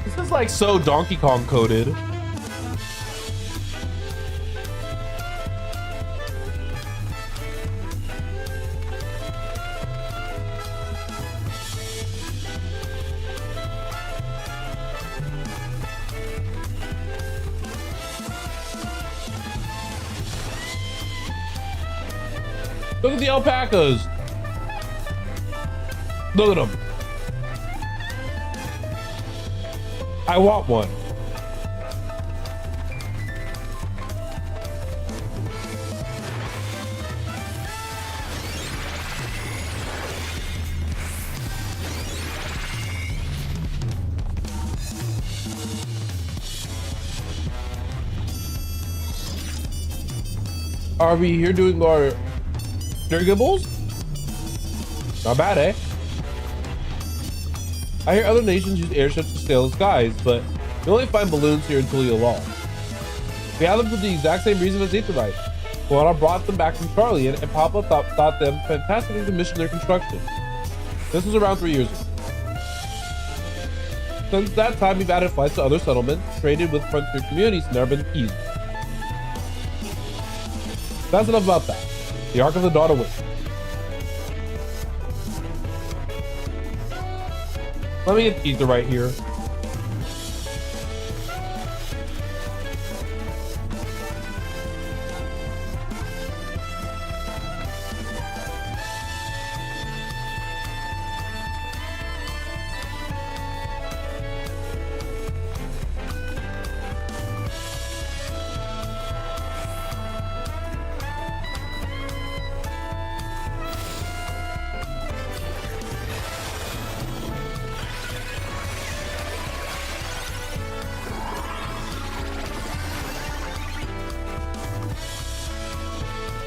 A: This is like so Donkey Kong coded. Look at the alpacas. Look at them. I want one. Are we here doing our Nurgibbles? Not bad, eh? I hear other nations use airships to sail the skies, but you only find balloons here in Tulia Law. We have them for the exact same reason as Aetherite. Koala brought them back from Charlie, and Papa thought them fantastic and commissioned their construction. This was around 3 years ago. Since that time, we've added flights to other settlements, traded with frontier communities, and never been easy. That's enough about that. The Ark of the Dawn awaits. Let me get Ether right here.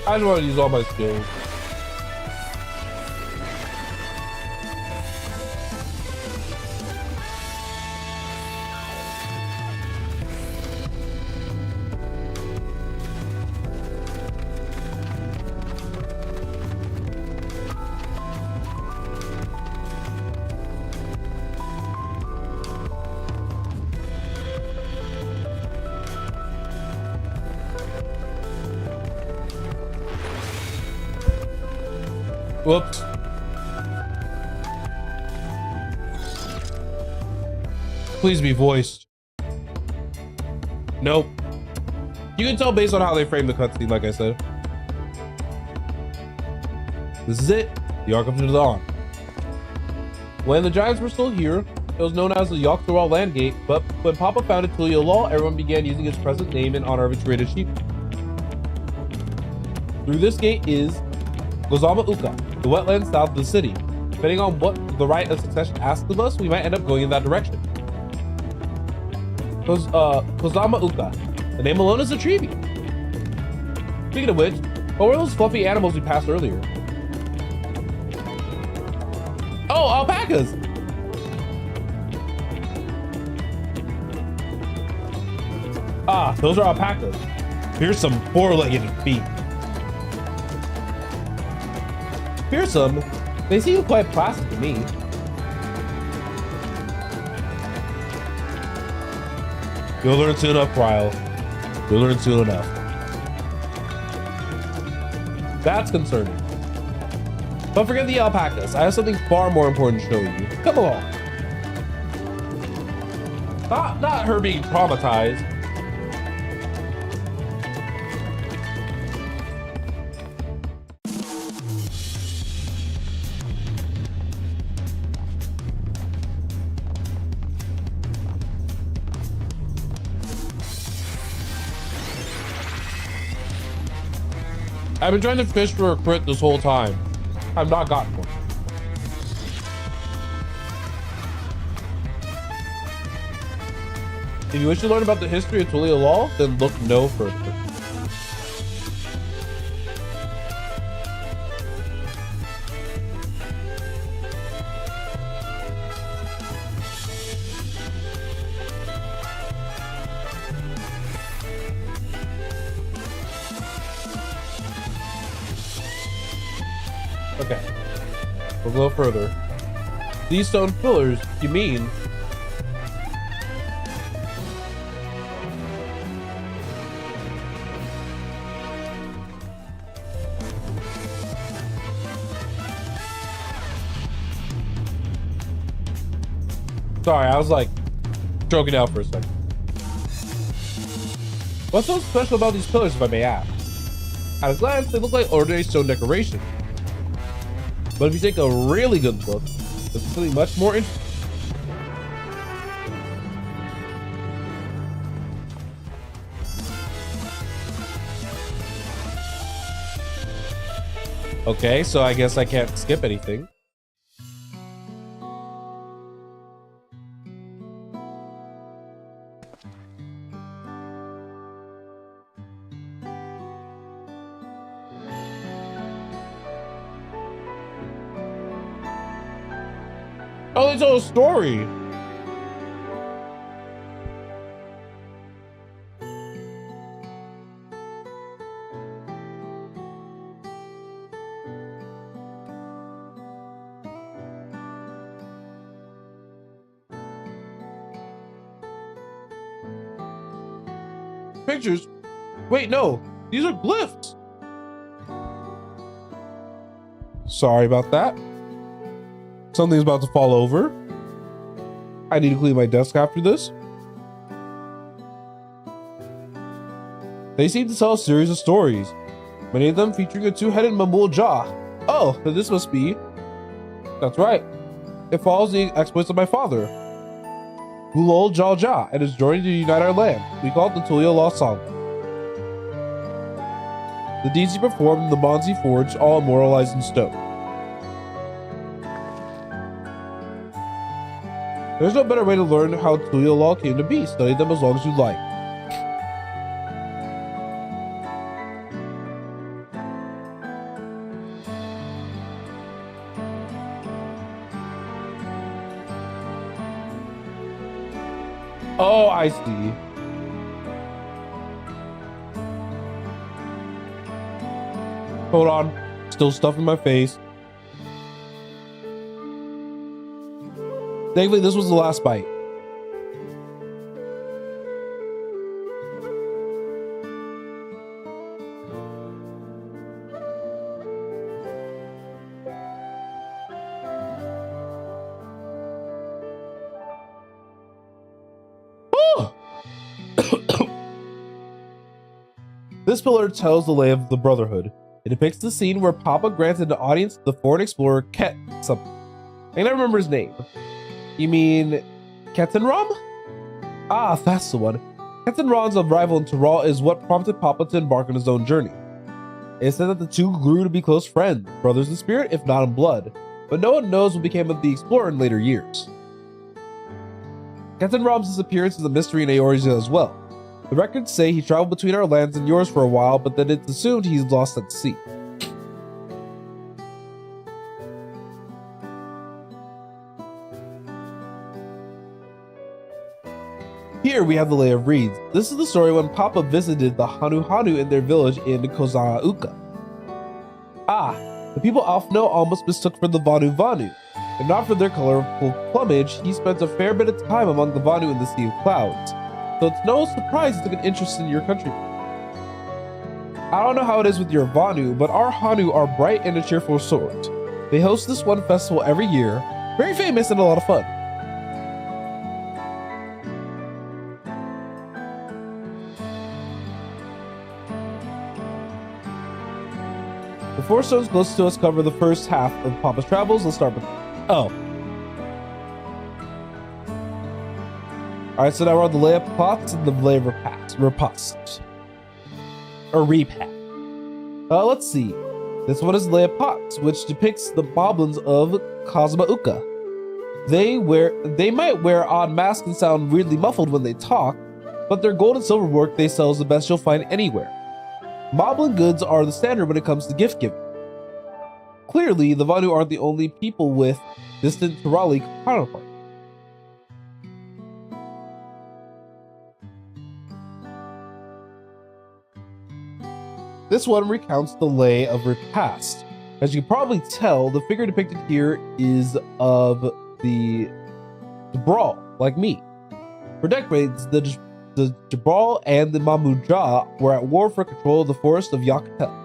A: I just want to use all my skills. Whoops. Please be voiced. Nope. You can tell based on how they frame the cutscene, like I said. This is it. The Ark of the Dawn. When the Giants were still here, it was known as the Dawntrail Landgate, but when Papa founded Tulia Law, everyone began using its present name in honor of its great achievement. Through this gate is Gozama Uka, the wetlands south of the city. Depending on what the right of succession asks of us, we might end up going in that direction. Kozama Uka. The name alone is intriguing. Speaking of which, what were those fluffy animals we passed earlier? Oh, alpacas! Ah, those are alpacas. Fearsome, four-legged feet. Fearsome? They seem quite plastic to me. You'll learn soon enough, Ryle. You'll learn soon enough. That's concerning. Don't forget the alpacas. I have something far more important to show you. Come along. Not her being traumatized. I've been trying to fish for a crit this whole time. I've not gotten one. If you wish to learn about the history of Tulia Law, then look no further. Okay, we'll go further. These stone pillars, you mean? Sorry, I was like stroking out for a second. What's so special about these pillars, if I may ask? At a glance, they look like ordinary stone decoration. But if you take a really good look, there's something much more interesting. Okay, so I guess I can't skip anything. Oh, they told a story. Pictures? Wait, no. These are glyphs. Sorry about that. Something's about to fall over. I need to clean my desk after this. They seem to tell a series of stories, many of them featuring a two-headed Mamul jaw. Oh, then this must be... That's right. It follows the exploits of my father, Gulol Jalja, and his journey to unite our land. We call it the Tulia Law Song. The deeds he performed in the bonds he forged, all immortalized in stone. There's no better way to learn how Tulia Law came to be. Study them as long as you like. Oh, I see. Hold on. Still stuff in my face. Thankfully, this was the last bite. This pillar tells the lay of the Brotherhood. It depicts the scene where Papa granted an audience to the foreign explorer Ket something. I can't remember his name. You mean Ketenrom? Ah, that's the one. Ketenrom's arrival in Tural is what prompted Papa to embark on his own journey. It is said that the two grew to be close friends, brothers in spirit, if not in blood, but no one knows what became of the explorer in later years. Captain Rom's disappearance is a mystery in Eorzea as well. The records say he traveled between our lands and yours for a while, but then it's assumed he's lost at sea. Here we have the Lay of Reeds. This is the story when Papa visited the Hanu in their village in Kozanauka. Ah, the people Alfno almost mistook for the Vanu. If not for their colorful plumage, he spent a fair bit of time among the Vanu in the Sea of Clouds. So it's no surprise he took an interest in your country. I don't know how it is with your Vanu, but our Hanu are bright and a cheerful sort. They host this one festival every year, very famous and a lot of fun. The 4 stones closest to us cover the first half of Papa's travels. Let's start with... Oh. Alright, so now we're on the Lay of Plots and the Lay of Repast. Or Repat. Let's see. This one is Lay of Pots, which depicts the moblins of Kozanauka. They might wear odd masks and sound weirdly muffled when they talk, but their gold and silver work they sell is the best you'll find anywhere. Moblin goods are the standard when it comes to gift giving. Clearly, the Vanu aren't the only people with distant Turali counterparts. This one recounts the Lay of Repast. As you can probably tell, the figure depicted here is of the Jabral, like me. For decades, the Jabral and the Mamuja were at war for control of the forest of Yakatel.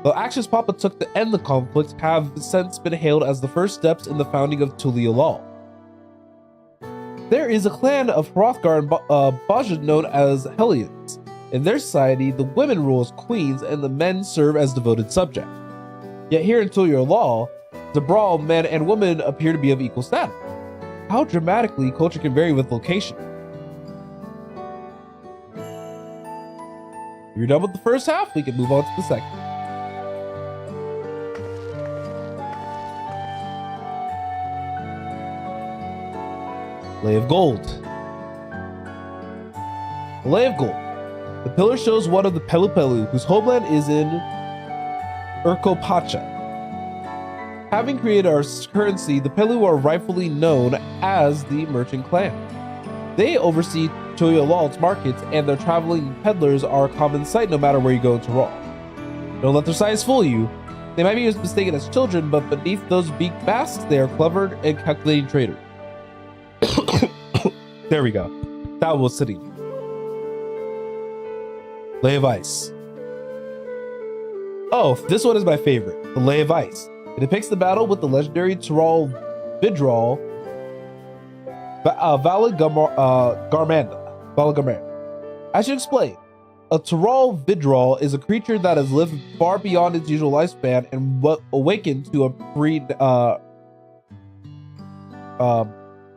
A: The actions Papa took to end the conflict have since been hailed as the first steps in the founding of Tulialal. There is a clan of Hrothgar and Bajan known as Hellions. In their society, the women rule as queens and the men serve as devoted subjects. Yet here in Tulialal, Jabral, men and women appear to be of equal status. How dramatically culture can vary with location. If you're done with the first half, we can move on to the second. Lay of Gold. The Lay of Gold. The pillar shows one of the Pelu whose homeland is in Urkopacha. Having created our currency, the Pelu are rightfully known as the Merchant Clan. They oversee Tulialal's markets, and their traveling peddlers are a common sight no matter where you go in Tyrol. Don't let their size fool you. They might be mistaken as children, but beneath those beak masks, they are clever and calculating traders. There we go. That was sitting. Lay of Ice. Oh, this one is my favorite. The Lay of Ice. It depicts the battle with the legendary Tyrol Vidral Valagamanda. I should explain. A Tyrol Vidral is a creature that has lived far beyond its usual lifespan and awakened to a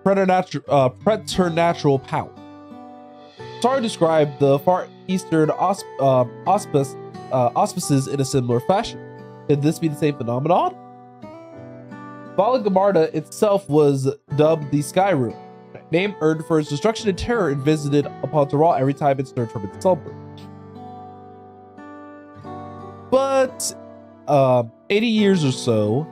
A: preternatural power. Tar described the Far Eastern auspices in a similar fashion. Could this be the same phenomenon? Valagamarda itself was dubbed the Sky Room, name earned for its destruction and terror and visited upon Tyrol every time it stirred from its slumber. But 80 years or so,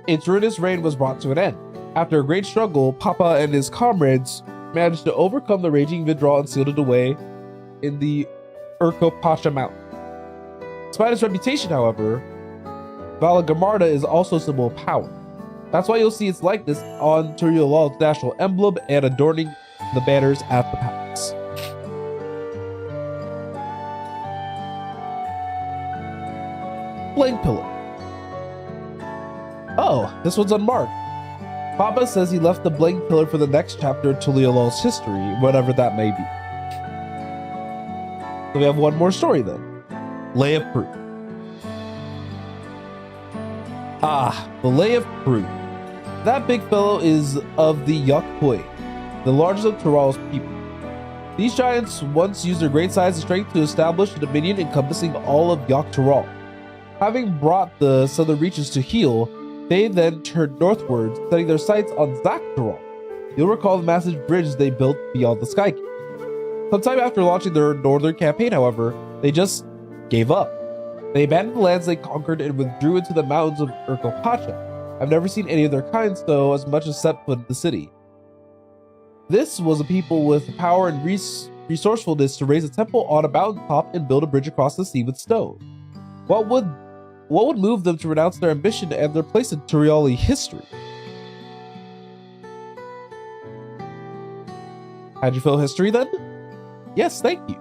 A: its ruinous reign was brought to an end. After a great struggle, Papa and his comrades managed to overcome the raging Vidral and sealed it away in the Urkopacha Mountain. Despite its reputation, however, Valagamarda is also a symbol of power. That's why you'll see its likeness on Tulialal's national emblem and adorning the banners at the palace. Blank Pillar. Oh, this one's unmarked. Papa says he left the blank pillar for the next chapter of Tulialal's history, whatever that may be. So we have one more story then. Lay of Proof. Ah, the Lay of Proof. That big fellow is of the Yokpoi, the largest of Tyrol's people. These giants once used their great size and strength to establish a dominion encompassing all of Yok Tyrol. Having brought the southern reaches to heel, they then turned northwards, setting their sights on Zak Tyrol. You'll recall the massive bridge they built beyond the Sky King. Sometime after launching their northern campaign, however, they just gave up. They abandoned the lands they conquered and withdrew into the mountains of Urkopacha. I've never seen any of their kind so as much as set foot in the city. This was a people with power and resourcefulness to raise a temple on a mountaintop and build a bridge across the sea with stone. What would move them to renounce their ambition and their place in Turiali history? How'd you feel history then? Yes, thank you.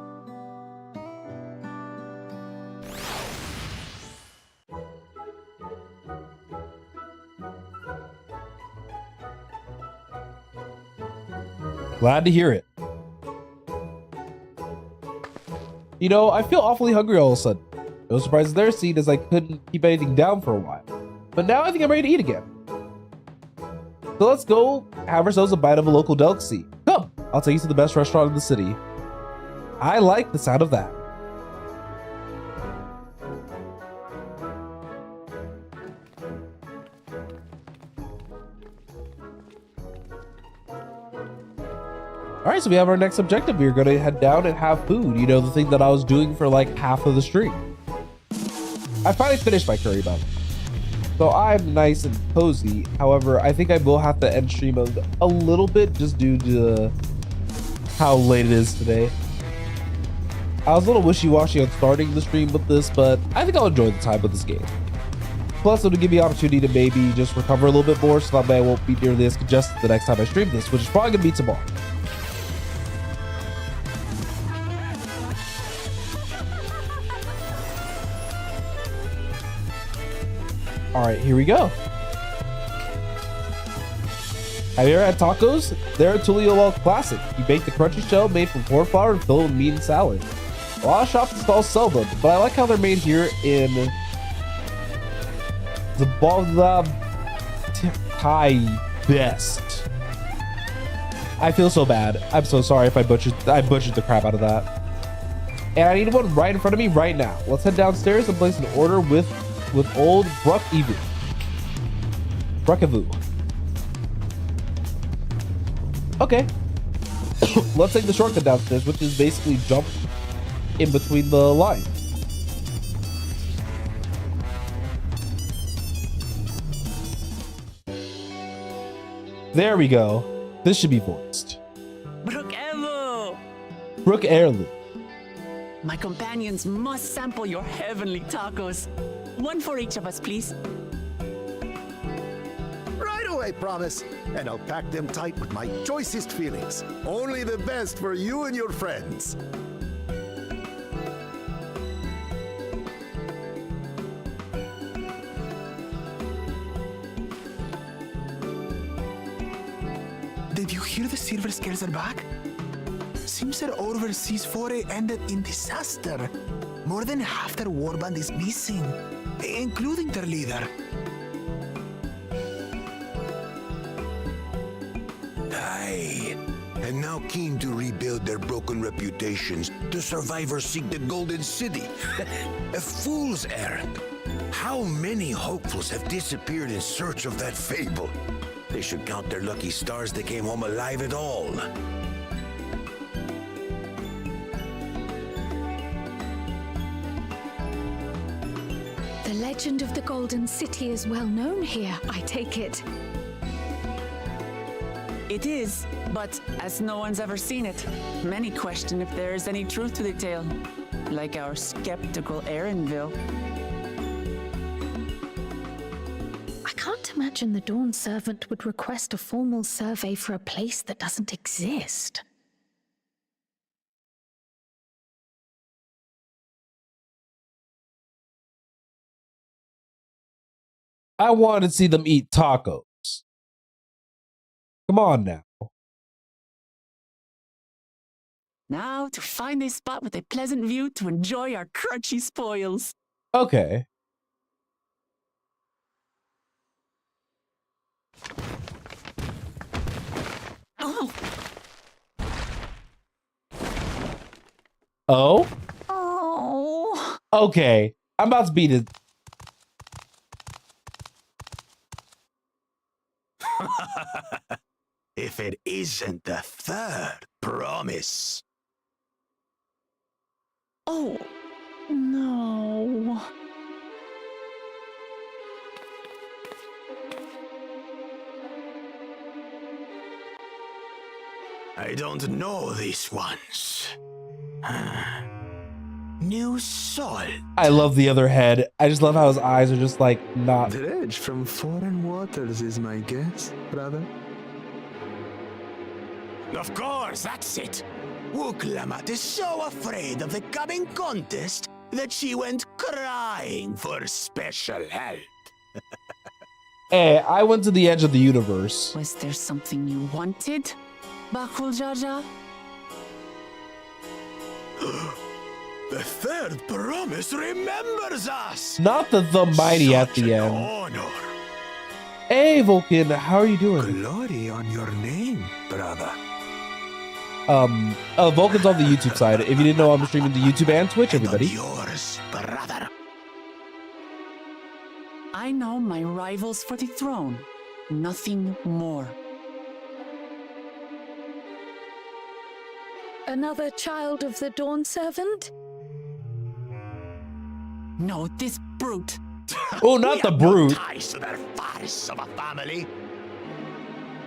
A: Glad to hear it. You know, I feel awfully hungry all of a sudden. No surprises there, seeing as I couldn't keep anything down for a while. But now I think I'm ready to eat again. So let's go have ourselves a bite of a local delicacy. Come, I'll take you to the best restaurant in the city. I like the sound of that. Alright, so we have our next objective. We're going to head down and have food. You know, the thing that I was doing for like half of the stream. I finally finished my curry bun. So I'm nice and cozy. However, I think I will have to end stream a little bit just due to how late it is today. I was a little wishy-washy on starting the stream with this, but I think I'll enjoy the time with this game. Plus, it'll give me an opportunity to maybe just recover a little bit more so that way I won't be nearly as congested the next time I stream this, which is probably going to be tomorrow. All right, here we go. Have you ever had tacos? They're a Tuliolol classic. You bake the crunchy shell made from corn flour and fill it with meat and salad. A lot of shops and stalls sell them, but I like how they're made here in the Thai best. I feel so bad. I'm so sorry if I butchered the crap out of that. And I need one right in front of me right now. Let's head downstairs and place an order with old Bruck-Evu. Okay. Let's take the shortcut downstairs, which is basically jump in between the lines. There we go. This should be voiced. Bruck-Evu.
B: My companions must sample your heavenly tacos. One for each of us, please.
I: Right away, promise. And I'll pack them tight with my choicest feelings. Only the best for you and your friends.
J: Did you hear the Silver Scales are back? Seems their overseas foray ended in disaster. More than half their warband is missing, including their leader.
F: Aye. And now keen to rebuild their broken reputations, the survivors seek the Golden City. A fool's errand. How many hopefuls have disappeared in search of that fable? They should count their lucky stars they came home alive at all.
E: The legend of the Golden City is well known here, I take it.
B: It is, but as no one's ever seen it, many question if there is any truth to the tale. Like our skeptical Erinville.
E: I can't imagine the Dawn Servant would request a formal survey for a place that doesn't exist.
A: I wanted to see them eat tacos. Come on now.
B: Now to find a spot with a pleasant view to enjoy our crunchy spoils.
A: Okay.
B: Oh.
A: Oh?
B: Oh.
A: Okay. I'm about to beat it.
F: if it isn't the third promise.
B: Oh, no.
F: I don't know these ones. New salt.
A: I love the other head. I just love how his eyes are just like not.
H: Dredge from foreign waters is my guess, brother.
F: Of course, that's it. Wuklamat is so afraid of the coming contest that she went crying for special help.
A: Hey, I went to the edge of the universe.
B: Was there something you wanted, Bakul Jaja?
F: The third promise remembers us.
A: Not the mighty at the end.
F: Honor.
A: Hey, Vulcan, how are you doing?
H: Glory on your name, brother.
A: Vulcan's on the YouTube side. If you didn't know, I'm streaming to YouTube and Twitch, everybody.
F: Yours, brother.
B: I know my rivals for the throne. Nothing more.
E: Another child of the Dawn Servant?
B: No, this brute.
A: Oh, not the brute.
F: No ties to their farce of a family.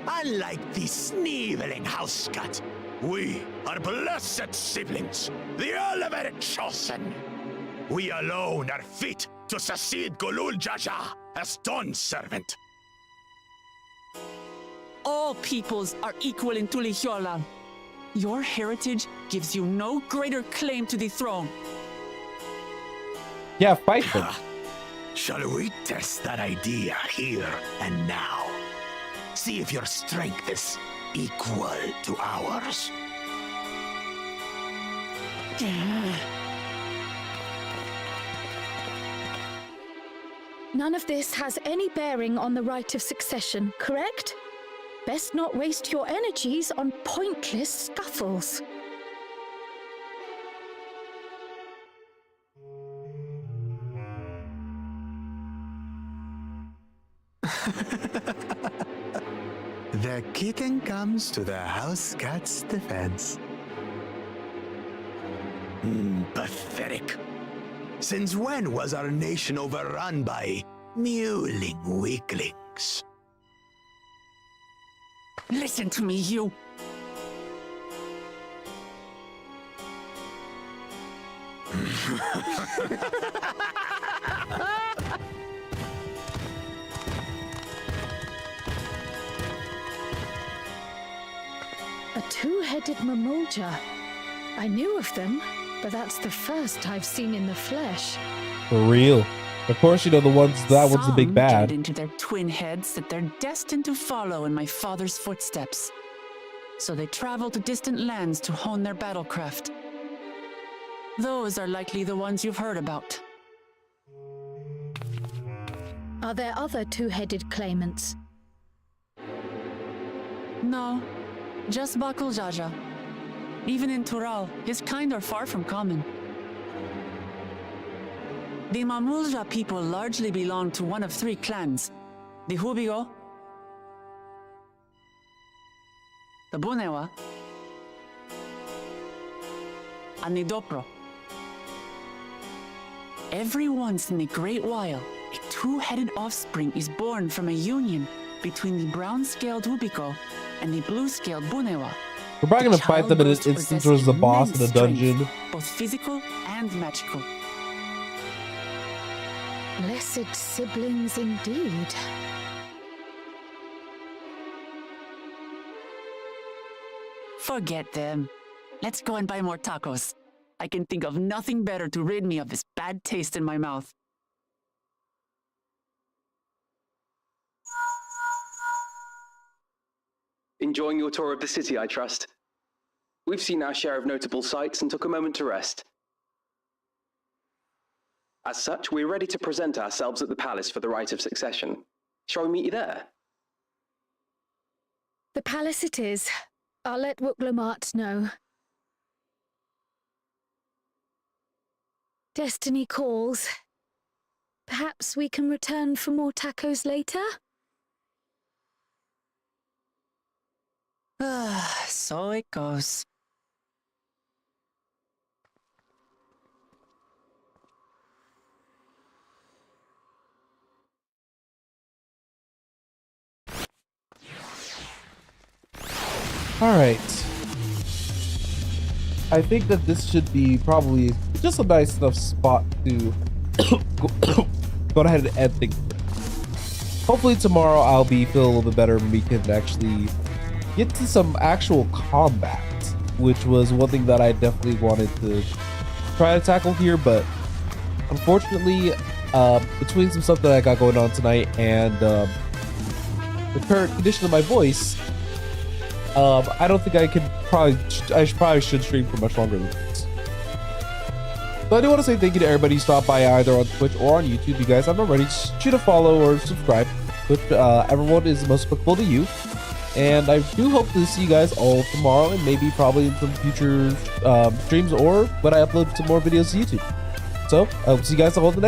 F: Unlike the sneevling house cat, we are blessed siblings, the elevated chosen. We alone are fit to succeed Golul Jaja as Dawn Servant.
B: All peoples are equal in Tulihiola. Your heritage gives you no greater claim to the throne.
A: Yeah, fight them.
F: Shall we test that idea here and now? See if your strength is equal to ours.
E: None of this has any bearing on the right of succession, correct? Best not waste your energies on pointless scuffles.
H: The kitten comes to the house cat's defense.
F: Pathetic. Since when was our nation overrun by mewling weaklings?
B: Listen to me, you.
E: A two-headed Mamulja. I knew of them, but that's the first I've seen in the flesh.
A: For real. Of course, you know that one's the big
B: Some
A: bad.
B: get into their twin heads that they're destined to follow in my father's footsteps. So they travel to distant lands to hone their battlecraft. Those are likely the ones you've heard about.
E: Are there other two-headed claimants?
B: No, just Bakul Jaja. Even in Tural, his kind are far from common. The Mamulja people largely belong to one of three clans. The Hubigo, the Bunewa, and the Dopro. Every once in a great while, a two-headed offspring is born from a union between the brown-scaled Hubico and the blue-scaled Bunewa.
A: We're probably gonna fight them in an instance where there's a boss in a dungeon.
B: Both physical and magical.
E: Blessed siblings indeed.
B: Forget them. Let's go and buy more tacos. I can think of nothing better to rid me of this bad taste in my mouth.
G: Enjoying your tour of the city, I trust. We've seen our share of notable sights and took a moment to rest. As such, we're ready to present ourselves at the palace for the rite of succession. Shall we meet you there?
E: The palace it is. I'll let Wuklamart know. Destiny calls. Perhaps we can return for more tacos later?
B: So it goes.
A: Alright. I think that this should be probably just a nice enough spot to go ahead and end things. Hopefully tomorrow I'll be feeling a little bit better and we can actually get to some actual combat, which was one thing that I definitely wanted to try to tackle here, but unfortunately, between some stuff that I got going on tonight and the current condition of my voice, I don't think I can I probably should stream for much longer than this. So I do want to say thank you to everybody who stopped by either on Twitch or on YouTube. You guys, I'm not ready. Just shoot a follow or subscribe. Everyone is most applicable to you. And I do hope to see you guys all tomorrow and maybe probably in some future streams or when I upload some more videos to YouTube. So I hope to see you guys all in the next